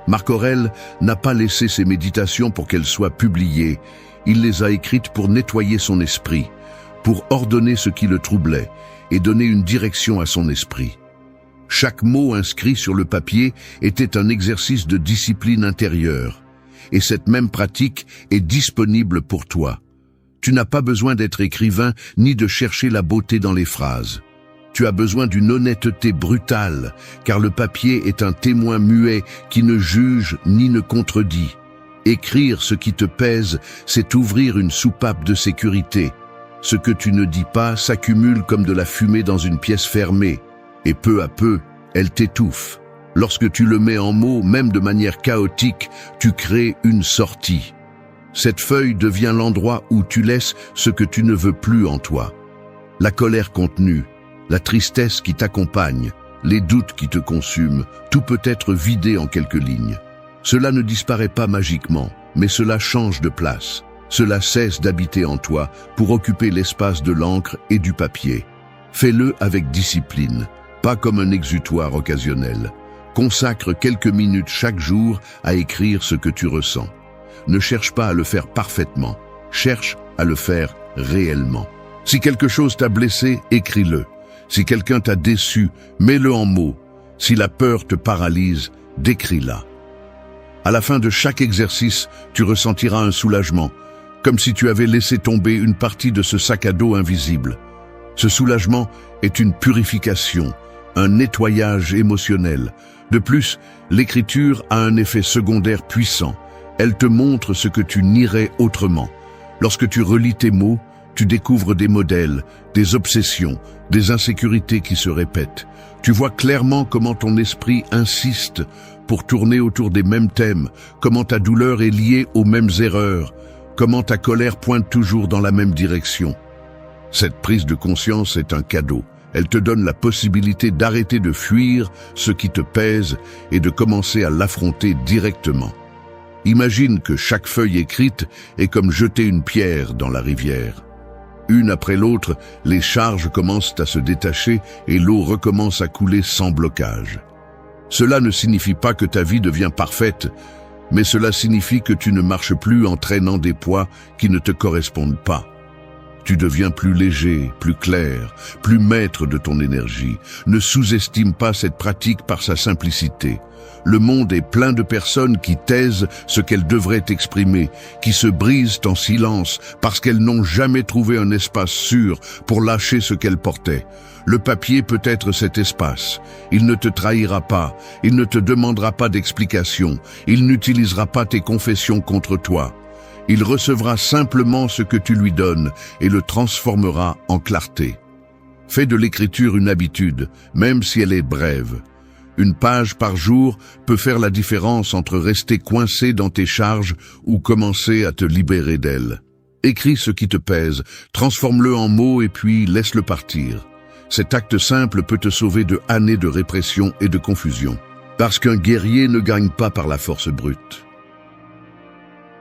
Marc Aurèle n'a pas laissé ses méditations pour qu'elles soient publiées. Il les a écrites pour nettoyer son esprit, pour ordonner ce qui le troublait et donner une direction à son esprit. Chaque mot inscrit sur le papier était un exercice de discipline intérieure. Et cette même pratique est disponible pour toi. Tu n'as pas besoin d'être écrivain ni de chercher la beauté dans les phrases. Tu as besoin d'une honnêteté brutale, car le papier est un témoin muet qui ne juge ni ne contredit. Écrire ce qui te pèse, c'est ouvrir une soupape de sécurité. Ce que tu ne dis pas s'accumule comme de la fumée dans une pièce fermée. Et peu à peu, elle t'étouffe. Lorsque tu le mets en mots, même de manière chaotique, tu crées une sortie. Cette feuille devient l'endroit où tu laisses ce que tu ne veux plus en toi. La colère contenue, la tristesse qui t'accompagne, les doutes qui te consument, tout peut être vidé en quelques lignes. Cela ne disparaît pas magiquement, mais cela change de place. Cela cesse d'habiter en toi pour occuper l'espace de l'encre et du papier. Fais-le avec discipline. Pas comme un exutoire occasionnel. Consacre quelques minutes chaque jour à écrire ce que tu ressens. Ne cherche pas à le faire parfaitement, cherche à le faire réellement. Si quelque chose t'a blessé, écris-le. Si quelqu'un t'a déçu, mets-le en mots. Si la peur te paralyse, décris-la. À la fin de chaque exercice, tu ressentiras un soulagement, comme si tu avais laissé tomber une partie de ce sac à dos invisible. Ce soulagement est une purification, un nettoyage émotionnel. De plus, l'écriture a un effet secondaire puissant. Elle te montre ce que tu nierais autrement. Lorsque tu relis tes mots, tu découvres des modèles, des obsessions, des insécurités qui se répètent. Tu vois clairement comment ton esprit insiste pour tourner autour des mêmes thèmes, comment ta douleur est liée aux mêmes erreurs, comment ta colère pointe toujours dans la même direction. Cette prise de conscience est un cadeau. Elle te donne la possibilité d'arrêter de fuir ce qui te pèse et de commencer à l'affronter directement. Imagine que chaque feuille écrite est comme jeter une pierre dans la rivière. Une après l'autre, les charges commencent à se détacher et l'eau recommence à couler sans blocage. Cela ne signifie pas que ta vie devient parfaite, mais cela signifie que tu ne marches plus en traînant des poids qui ne te correspondent pas. Tu deviens plus léger, plus clair, plus maître de ton énergie. Ne sous-estime pas cette pratique par sa simplicité. Le monde est plein de personnes qui taisent ce qu'elles devraient exprimer, qui se brisent en silence parce qu'elles n'ont jamais trouvé un espace sûr pour lâcher ce qu'elles portaient. Le papier peut être cet espace. Il ne te trahira pas, il ne te demandera pas d'explication, il n'utilisera pas tes confessions contre toi. Il recevra simplement ce que tu lui donnes et le transformera en clarté. Fais de l'écriture une habitude, même si elle est brève. Une page par jour peut faire la différence entre rester coincé dans tes charges ou commencer à te libérer d'elles. Écris ce qui te pèse, transforme-le en mots et puis laisse-le partir. Cet acte simple peut te sauver de années de répression et de confusion. Parce qu'un guerrier ne gagne pas par la force brute.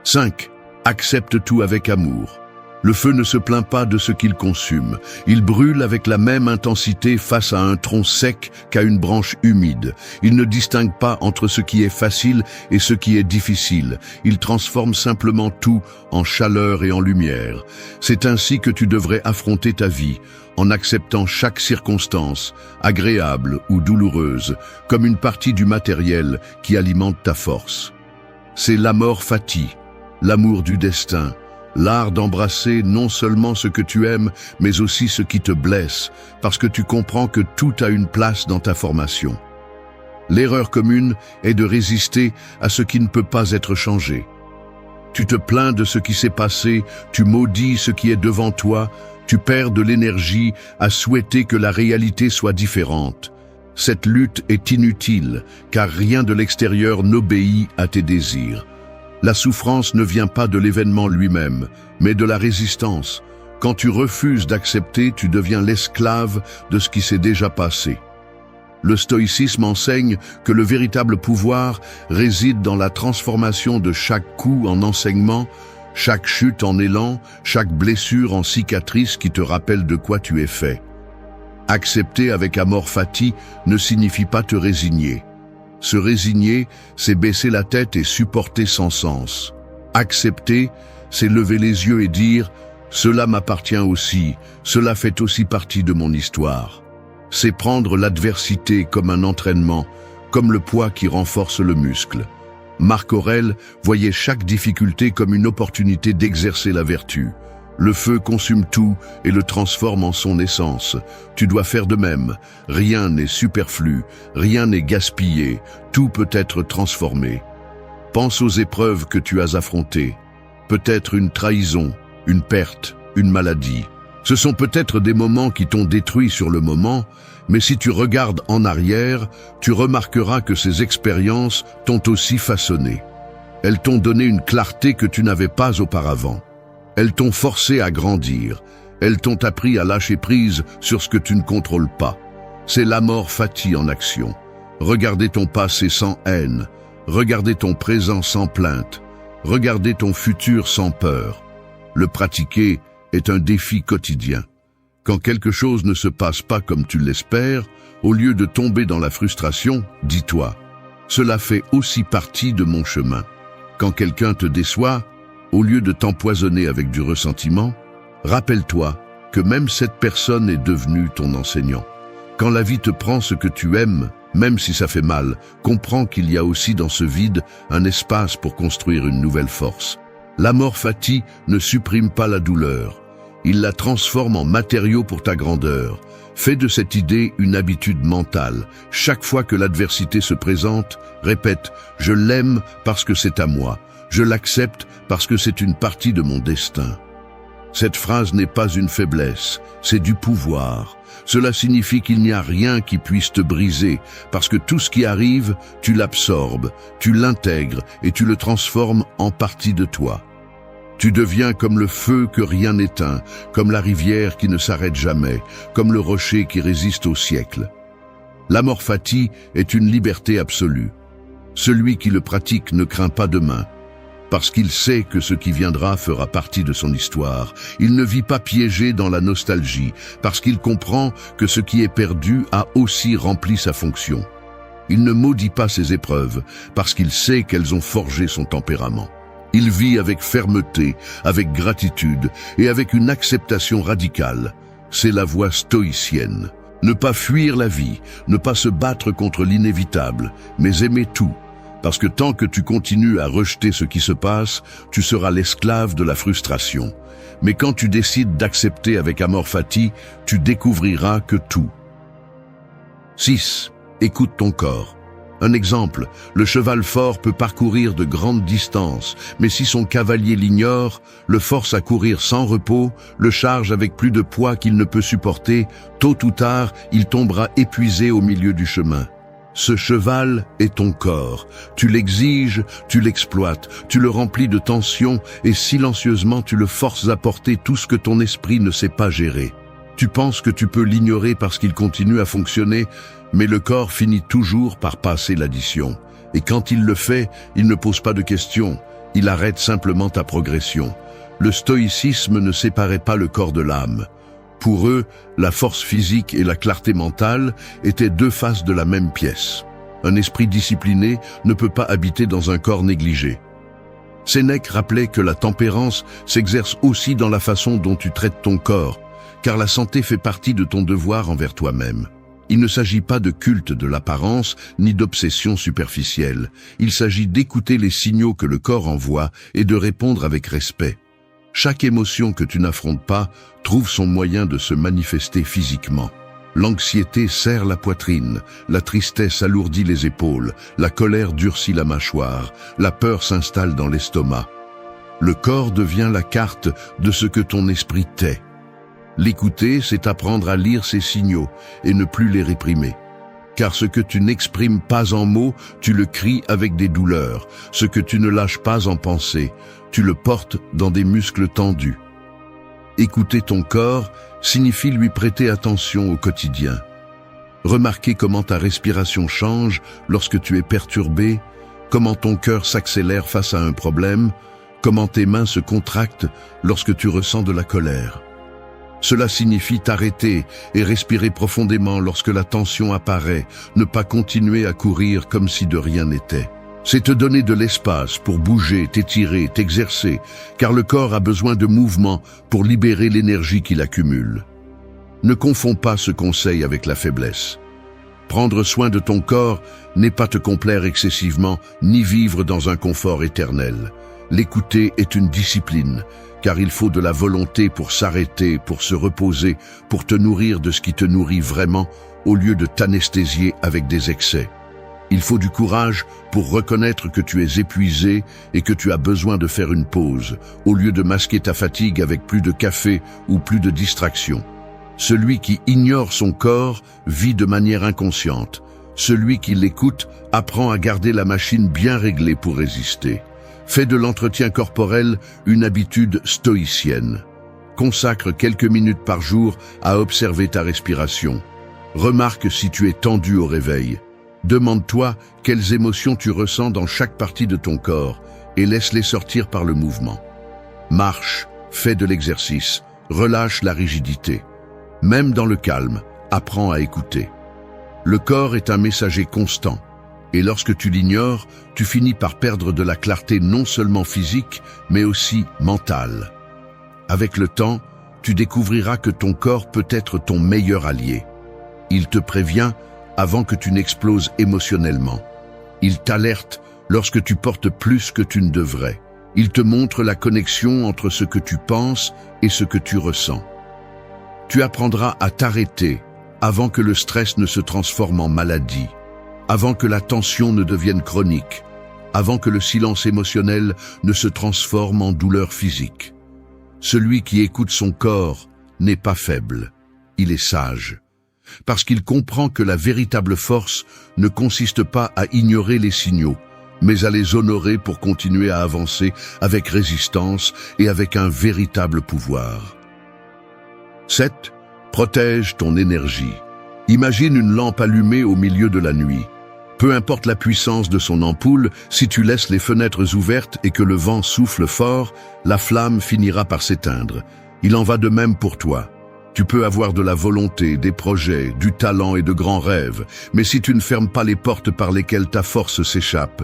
5. Accepte tout avec amour. Le feu ne se plaint pas de ce qu'il consume. Il brûle avec la même intensité face à un tronc sec qu'à une branche humide. Il ne distingue pas entre ce qui est facile et ce qui est difficile. Il transforme simplement tout en chaleur et en lumière. C'est ainsi que tu devrais affronter ta vie, en acceptant chaque circonstance, agréable ou douloureuse, comme une partie du matériel qui alimente ta force. C'est l'amor fati, l'amour du destin, l'art d'embrasser non seulement ce que tu aimes, mais aussi ce qui te blesse, parce que tu comprends que tout a une place dans ta formation. L'erreur commune est de résister à ce qui ne peut pas être changé. Tu te plains de ce qui s'est passé, tu maudis ce qui est devant toi, tu perds de l'énergie à souhaiter que la réalité soit différente. Cette lutte est inutile, car rien de l'extérieur n'obéit à tes désirs. La souffrance ne vient pas de l'événement lui-même, mais de la résistance. Quand tu refuses d'accepter, tu deviens l'esclave de ce qui s'est déjà passé. Le stoïcisme enseigne que le véritable pouvoir réside dans la transformation de chaque coup en enseignement, chaque chute en élan, chaque blessure en cicatrice qui te rappelle de quoi tu es fait. Accepter avec amor fati ne signifie pas te résigner. Se résigner, c'est baisser la tête et supporter sans sens. Accepter, c'est lever les yeux et dire « Cela m'appartient aussi, cela fait aussi partie de mon histoire ». C'est prendre l'adversité comme un entraînement, comme le poids qui renforce le muscle. Marc Aurèle voyait chaque difficulté comme une opportunité d'exercer la vertu. Le feu consume tout et le transforme en son essence. Tu dois faire de même. Rien n'est superflu, rien n'est gaspillé, tout peut être transformé. Pense aux épreuves que tu as affrontées. Peut-être une trahison, une perte, une maladie. Ce sont peut-être des moments qui t'ont détruit sur le moment, mais si tu regardes en arrière, tu remarqueras que ces expériences t'ont aussi façonné. Elles t'ont donné une clarté que tu n'avais pas auparavant. Elles t'ont forcé à grandir. Elles t'ont appris à lâcher prise sur ce que tu ne contrôles pas. C'est l'amor fati en action. Regardez ton passé sans haine. Regardez ton présent sans plainte. Regardez ton futur sans peur. Le pratiquer est un défi quotidien. Quand quelque chose ne se passe pas comme tu l'espères, au lieu de tomber dans la frustration, dis-toi « Cela fait aussi partie de mon chemin ». Quand quelqu'un te déçoit, au lieu de t'empoisonner avec du ressentiment, rappelle-toi que même cette personne est devenue ton enseignant. Quand la vie te prend ce que tu aimes, même si ça fait mal, comprends qu'il y a aussi dans ce vide un espace pour construire une nouvelle force. L'amor fati ne supprime pas la douleur. Il la transforme en matériau pour ta grandeur. Fais de cette idée une habitude mentale. Chaque fois que l'adversité se présente, répète « Je l'aime parce que c'est à moi. Je l'accepte parce que c'est une partie de mon destin. » Cette phrase n'est pas une faiblesse, c'est du pouvoir. Cela signifie qu'il n'y a rien qui puisse te briser, parce que tout ce qui arrive, tu l'absorbes, tu l'intègres et tu le transformes en partie de toi. Tu deviens comme le feu que rien n'éteint, comme la rivière qui ne s'arrête jamais, comme le rocher qui résiste au siècle. L'amor fati est une liberté absolue. Celui qui le pratique ne craint pas demain, parce qu'il sait que ce qui viendra fera partie de son histoire. Il ne vit pas piégé dans la nostalgie, parce qu'il comprend que ce qui est perdu a aussi rempli sa fonction. Il ne maudit pas ses épreuves, parce qu'il sait qu'elles ont forgé son tempérament. Il vit avec fermeté, avec gratitude et avec une acceptation radicale. C'est la voie stoïcienne. Ne pas fuir la vie, ne pas se battre contre l'inévitable, mais aimer tout. Parce que tant que tu continues à rejeter ce qui se passe, tu seras l'esclave de la frustration. Mais quand tu décides d'accepter avec amor fati, tu découvriras que tout. 6. Écoute ton corps. Un exemple, le cheval fort peut parcourir de grandes distances, mais si son cavalier l'ignore, le force à courir sans repos, le charge avec plus de poids qu'il ne peut supporter, tôt ou tard, il tombera épuisé au milieu du chemin. Ce cheval est ton corps. Tu l'exiges, tu l'exploites, tu le remplis de tension et silencieusement tu le forces à porter tout ce que ton esprit ne sait pas gérer. Tu penses que tu peux l'ignorer parce qu'il continue à fonctionner, mais le corps finit toujours par passer l'addition. Et quand il le fait, il ne pose pas de questions, il arrête simplement ta progression. Le stoïcisme ne séparait pas le corps de l'âme. Pour eux, la force physique et la clarté mentale étaient deux faces de la même pièce. Un esprit discipliné ne peut pas habiter dans un corps négligé. Sénèque rappelait que la tempérance s'exerce aussi dans la façon dont tu traites ton corps, car la santé fait partie de ton devoir envers toi-même. Il ne s'agit pas de culte de l'apparence ni d'obsession superficielle. Il s'agit d'écouter les signaux que le corps envoie et de répondre avec respect. Chaque émotion que tu n'affrontes pas trouve son moyen de se manifester physiquement. L'anxiété serre la poitrine, la tristesse alourdit les épaules, la colère durcit la mâchoire, la peur s'installe dans l'estomac. Le corps devient la carte de ce que ton esprit tait. L'écouter, c'est apprendre à lire ces signaux et ne plus les réprimer. Car ce que tu n'exprimes pas en mots, tu le cries avec des douleurs. Ce que tu ne lâches pas en pensée, tu le portes dans des muscles tendus. Écouter ton corps signifie lui prêter attention au quotidien. Remarquer comment ta respiration change lorsque tu es perturbé, comment ton cœur s'accélère face à un problème, comment tes mains se contractent lorsque tu ressens de la colère. Cela signifie t'arrêter et respirer profondément lorsque la tension apparaît, ne pas continuer à courir comme si de rien n'était. C'est te donner de l'espace pour bouger, t'étirer, t'exercer, car le corps a besoin de mouvement pour libérer l'énergie qu'il accumule. Ne confonds pas ce conseil avec la faiblesse. Prendre soin de ton corps n'est pas te complaire excessivement, ni vivre dans un confort éternel. L'écouter est une discipline, car il faut de la volonté pour s'arrêter, pour se reposer, pour te nourrir de ce qui te nourrit vraiment, au lieu de t'anesthésier avec des excès. Il faut du courage pour reconnaître que tu es épuisé et que tu as besoin de faire une pause, au lieu de masquer ta fatigue avec plus de café ou plus de distraction. Celui qui ignore son corps vit de manière inconsciente. Celui qui l'écoute apprend à garder la machine bien réglée pour résister. Fais de l'entretien corporel une habitude stoïcienne. Consacre quelques minutes par jour à observer ta respiration. Remarque si tu es tendu au réveil. Demande-toi quelles émotions tu ressens dans chaque partie de ton corps et laisse-les sortir par le mouvement. Marche, fais de l'exercice, relâche la rigidité. Même dans le calme, apprends à écouter. Le corps est un messager constant. Et lorsque tu l'ignores, tu finis par perdre de la clarté non seulement physique, mais aussi mentale. Avec le temps, tu découvriras que ton corps peut être ton meilleur allié. Il te prévient avant que tu n'exploses émotionnellement. Il t'alerte lorsque tu portes plus que tu ne devrais. Il te montre la connexion entre ce que tu penses et ce que tu ressens. Tu apprendras à t'arrêter avant que le stress ne se transforme en maladie. Avant que la tension ne devienne chronique, avant que le silence émotionnel ne se transforme en douleur physique. Celui qui écoute son corps n'est pas faible, il est sage, parce qu'il comprend que la véritable force ne consiste pas à ignorer les signaux, mais à les honorer pour continuer à avancer avec résistance et avec un véritable pouvoir. 7. Protège ton énergie. Imagine une lampe allumée au milieu de la nuit. Peu importe la puissance de son ampoule, si tu laisses les fenêtres ouvertes et que le vent souffle fort, la flamme finira par s'éteindre. Il en va de même pour toi. Tu peux avoir de la volonté, des projets, du talent et de grands rêves, mais si tu ne fermes pas les portes par lesquelles ta force s'échappe,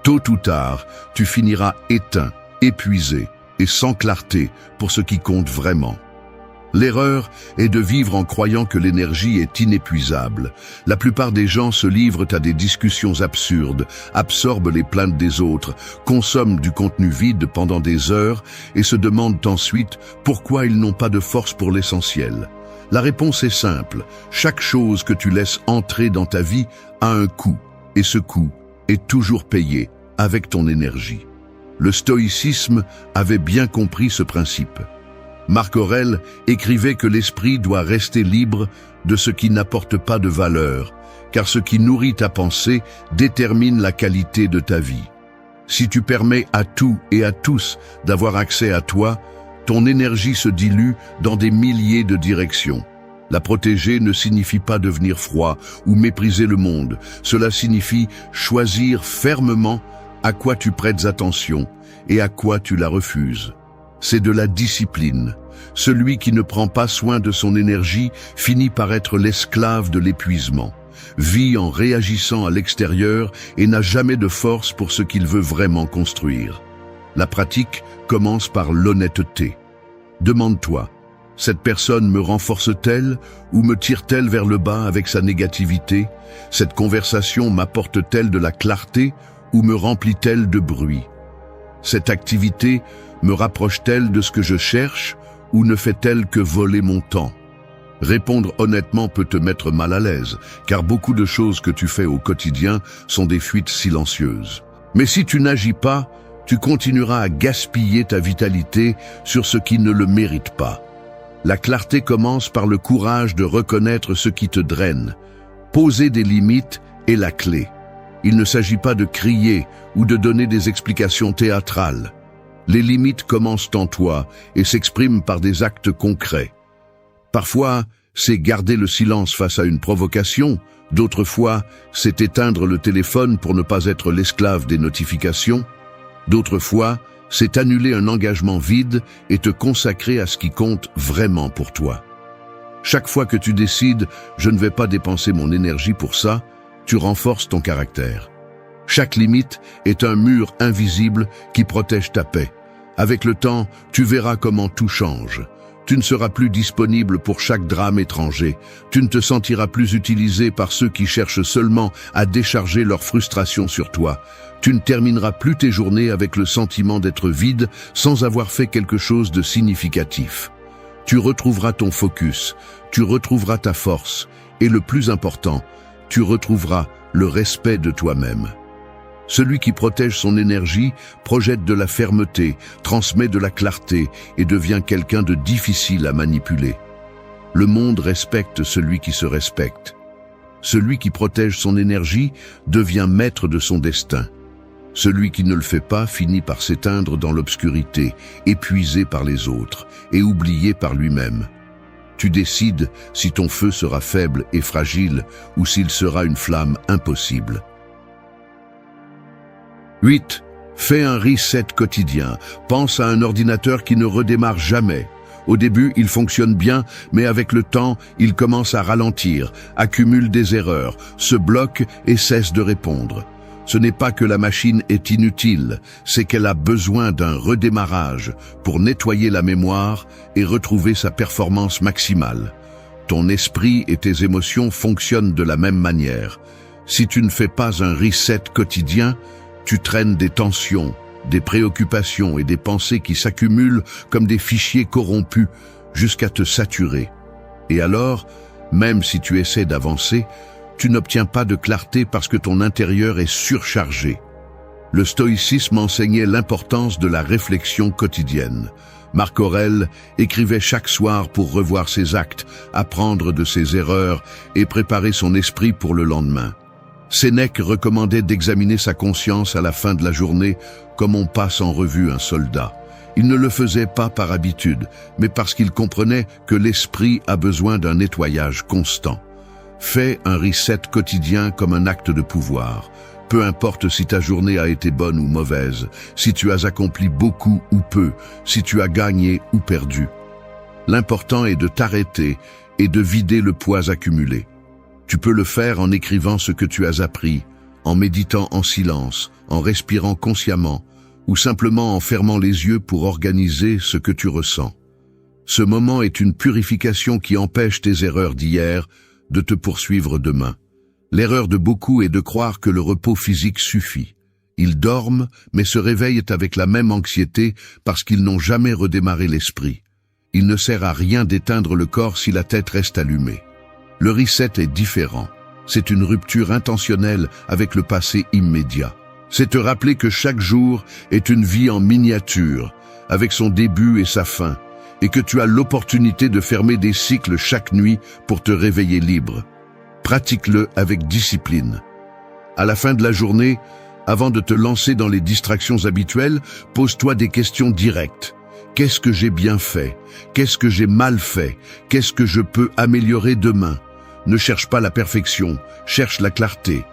tôt ou tard, tu finiras éteint, épuisé et sans clarté pour ce qui compte vraiment. L'erreur est de vivre en croyant que l'énergie est inépuisable. La plupart des gens se livrent à des discussions absurdes, absorbent les plaintes des autres, consomment du contenu vide pendant des heures et se demandent ensuite pourquoi ils n'ont pas de force pour l'essentiel. La réponse est simple. Chaque chose que tu laisses entrer dans ta vie a un coût, et ce coût est toujours payé avec ton énergie. Le stoïcisme avait bien compris ce principe. Marc Aurèle écrivait que l'esprit doit rester libre de ce qui n'apporte pas de valeur, car ce qui nourrit ta pensée détermine la qualité de ta vie. Si tu permets à tout et à tous d'avoir accès à toi, ton énergie se dilue dans des milliers de directions. La protéger ne signifie pas devenir froid ou mépriser le monde. Cela signifie choisir fermement à quoi tu prêtes attention et à quoi tu la refuses. c'est de la discipline. Celui qui ne prend pas soin de son énergie finit par être l'esclave de l'épuisement, vit en réagissant à l'extérieur et n'a jamais de force pour ce qu'il veut vraiment construire. La pratique commence par l'honnêteté. Demande-toi, cette personne me renforce-t-elle ou me tire-t-elle vers le bas avec sa négativité? Cette conversation m'apporte-t-elle de la clarté ou me remplit-elle de bruit? Cette activité me rapproche-t-elle de ce que je cherche ou ne fait-elle que voler mon temps? Répondre honnêtement peut te mettre mal à l'aise, car beaucoup de choses que tu fais au quotidien sont des fuites silencieuses. Mais si tu n'agis pas, tu continueras à gaspiller ta vitalité sur ce qui ne le mérite pas. La clarté commence par le courage de reconnaître ce qui te draine. Poser des limites est la clé. Il ne s'agit pas de crier ou de donner des explications théâtrales. Les limites commencent en toi et s'expriment par des actes concrets. Parfois, c'est garder le silence face à une provocation. D'autres fois, c'est éteindre le téléphone pour ne pas être l'esclave des notifications. D'autres fois, c'est annuler un engagement vide et te consacrer à ce qui compte vraiment pour toi. Chaque fois que tu décides « je ne vais pas dépenser mon énergie pour ça », tu renforces ton caractère. Chaque limite est un mur invisible qui protège ta paix. Avec le temps, tu verras comment tout change. Tu ne seras plus disponible pour chaque drame étranger. Tu ne te sentiras plus utilisé par ceux qui cherchent seulement à décharger leur frustration sur toi. Tu ne termineras plus tes journées avec le sentiment d'être vide sans avoir fait quelque chose de significatif. Tu retrouveras ton focus, tu retrouveras ta force et le plus important, tu retrouveras le respect de toi-même. Celui qui protège son énergie projette de la fermeté, transmet de la clarté et devient quelqu'un de difficile à manipuler. Le monde respecte celui qui se respecte. Celui qui protège son énergie devient maître de son destin. Celui qui ne le fait pas finit par s'éteindre dans l'obscurité, épuisé par les autres et oublié par lui-même. Tu décides si ton feu sera faible et fragile ou s'il sera une flamme impossible. 8. Fais un reset quotidien. Pense à un ordinateur qui ne redémarre jamais. Au début, il fonctionne bien, mais avec le temps, il commence à ralentir, accumule des erreurs, se bloque et cesse de répondre. Ce n'est pas que la machine est inutile, c'est qu'elle a besoin d'un redémarrage pour nettoyer la mémoire et retrouver sa performance maximale. Ton esprit et tes émotions fonctionnent de la même manière. Si tu ne fais pas un reset quotidien, tu traînes des tensions, des préoccupations et des pensées qui s'accumulent comme des fichiers corrompus jusqu'à te saturer. Et alors, même si tu essaies d'avancer, tu n'obtiens pas de clarté parce que ton intérieur est surchargé. Le stoïcisme enseignait l'importance de la réflexion quotidienne. Marc Aurèle écrivait chaque soir pour revoir ses actes, apprendre de ses erreurs et préparer son esprit pour le lendemain. Sénèque recommandait d'examiner sa conscience à la fin de la journée comme on passe en revue un soldat. Il ne le faisait pas par habitude, mais parce qu'il comprenait que l'esprit a besoin d'un nettoyage constant. Fais un reset quotidien comme un acte de pouvoir. Peu importe si ta journée a été bonne ou mauvaise, si tu as accompli beaucoup ou peu, si tu as gagné ou perdu. L'important est de t'arrêter et de vider le poids accumulé. Tu peux le faire en écrivant ce que tu as appris, en méditant en silence, en respirant consciemment, ou simplement en fermant les yeux pour organiser ce que tu ressens. Ce moment est une purification qui empêche tes erreurs d'hier de te poursuivre demain. L'erreur de beaucoup est de croire que le repos physique suffit. Ils dorment, mais se réveillent avec la même anxiété parce qu'ils n'ont jamais redémarré l'esprit. Il ne sert à rien d'éteindre le corps si la tête reste allumée. Le reset est différent. C'est une rupture intentionnelle avec le passé immédiat. C'est te rappeler que chaque jour est une vie en miniature, avec son début et sa fin, et que tu as l'opportunité de fermer des cycles chaque nuit pour te réveiller libre. Pratique-le avec discipline. À la fin de la journée, avant de te lancer dans les distractions habituelles, pose-toi des questions directes. Qu'est-ce que j'ai bien fait? Qu'est-ce que j'ai mal fait? Qu'est-ce que je peux améliorer demain? Ne cherche pas la perfection, cherche la clarté.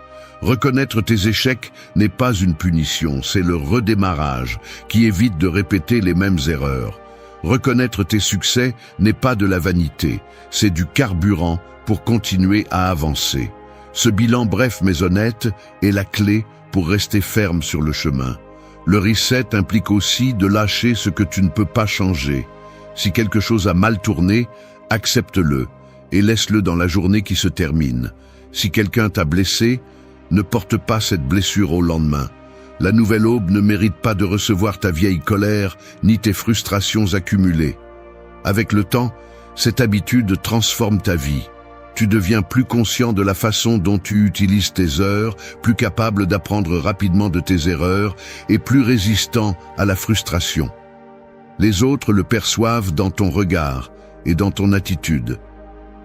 Reconnaître tes échecs n'est pas une punition, c'est le redémarrage qui évite de répéter les mêmes erreurs. Reconnaître tes succès n'est pas de la vanité, c'est du carburant pour continuer à avancer. Ce bilan bref mais honnête est la clé pour rester ferme sur le chemin. Le reset implique aussi de lâcher ce que tu ne peux pas changer. Si quelque chose a mal tourné, accepte-le et laisse-le dans la journée qui se termine. Si quelqu'un t'a blessé, ne porte pas cette blessure au lendemain. La nouvelle aube ne mérite pas de recevoir ta vieille colère ni tes frustrations accumulées. Avec le temps, cette habitude transforme ta vie. Tu deviens plus conscient de la façon dont tu utilises tes heures, plus capable d'apprendre rapidement de tes erreurs et plus résistant à la frustration. Les autres le perçoivent dans ton regard et dans ton attitude.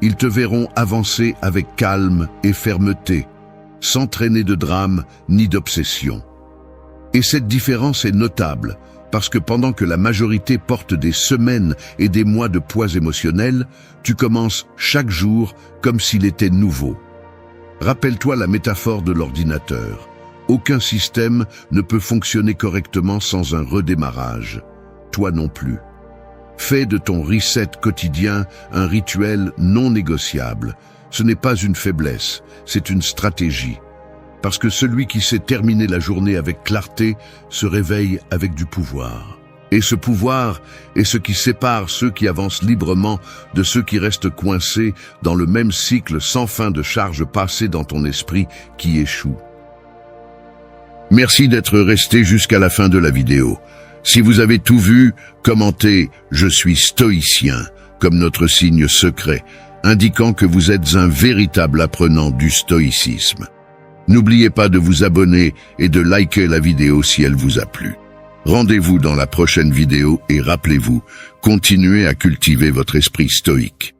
Ils te verront avancer avec calme et fermeté, sans traîner de drame ni d'obsession. Et cette différence est notable, parce que pendant que la majorité porte des semaines et des mois de poids émotionnel, tu commences chaque jour comme s'il était nouveau. Rappelle-toi la métaphore de l'ordinateur. Aucun système ne peut fonctionner correctement sans un redémarrage. Toi non plus. Fais de ton reset quotidien un rituel non négociable. Ce n'est pas une faiblesse, c'est une stratégie. Parce que celui qui sait terminer la journée avec clarté se réveille avec du pouvoir. Et ce pouvoir est ce qui sépare ceux qui avancent librement de ceux qui restent coincés dans le même cycle sans fin de charges passées dans ton esprit qui échoue. Merci d'être resté jusqu'à la fin de la vidéo. Si vous avez tout vu, commentez « Je suis stoïcien » comme notre signe secret, indiquant que vous êtes un véritable apprenant du stoïcisme. N'oubliez pas de vous abonner et de liker la vidéo si elle vous a plu. Rendez-vous dans la prochaine vidéo et rappelez-vous, continuez à cultiver votre esprit stoïque.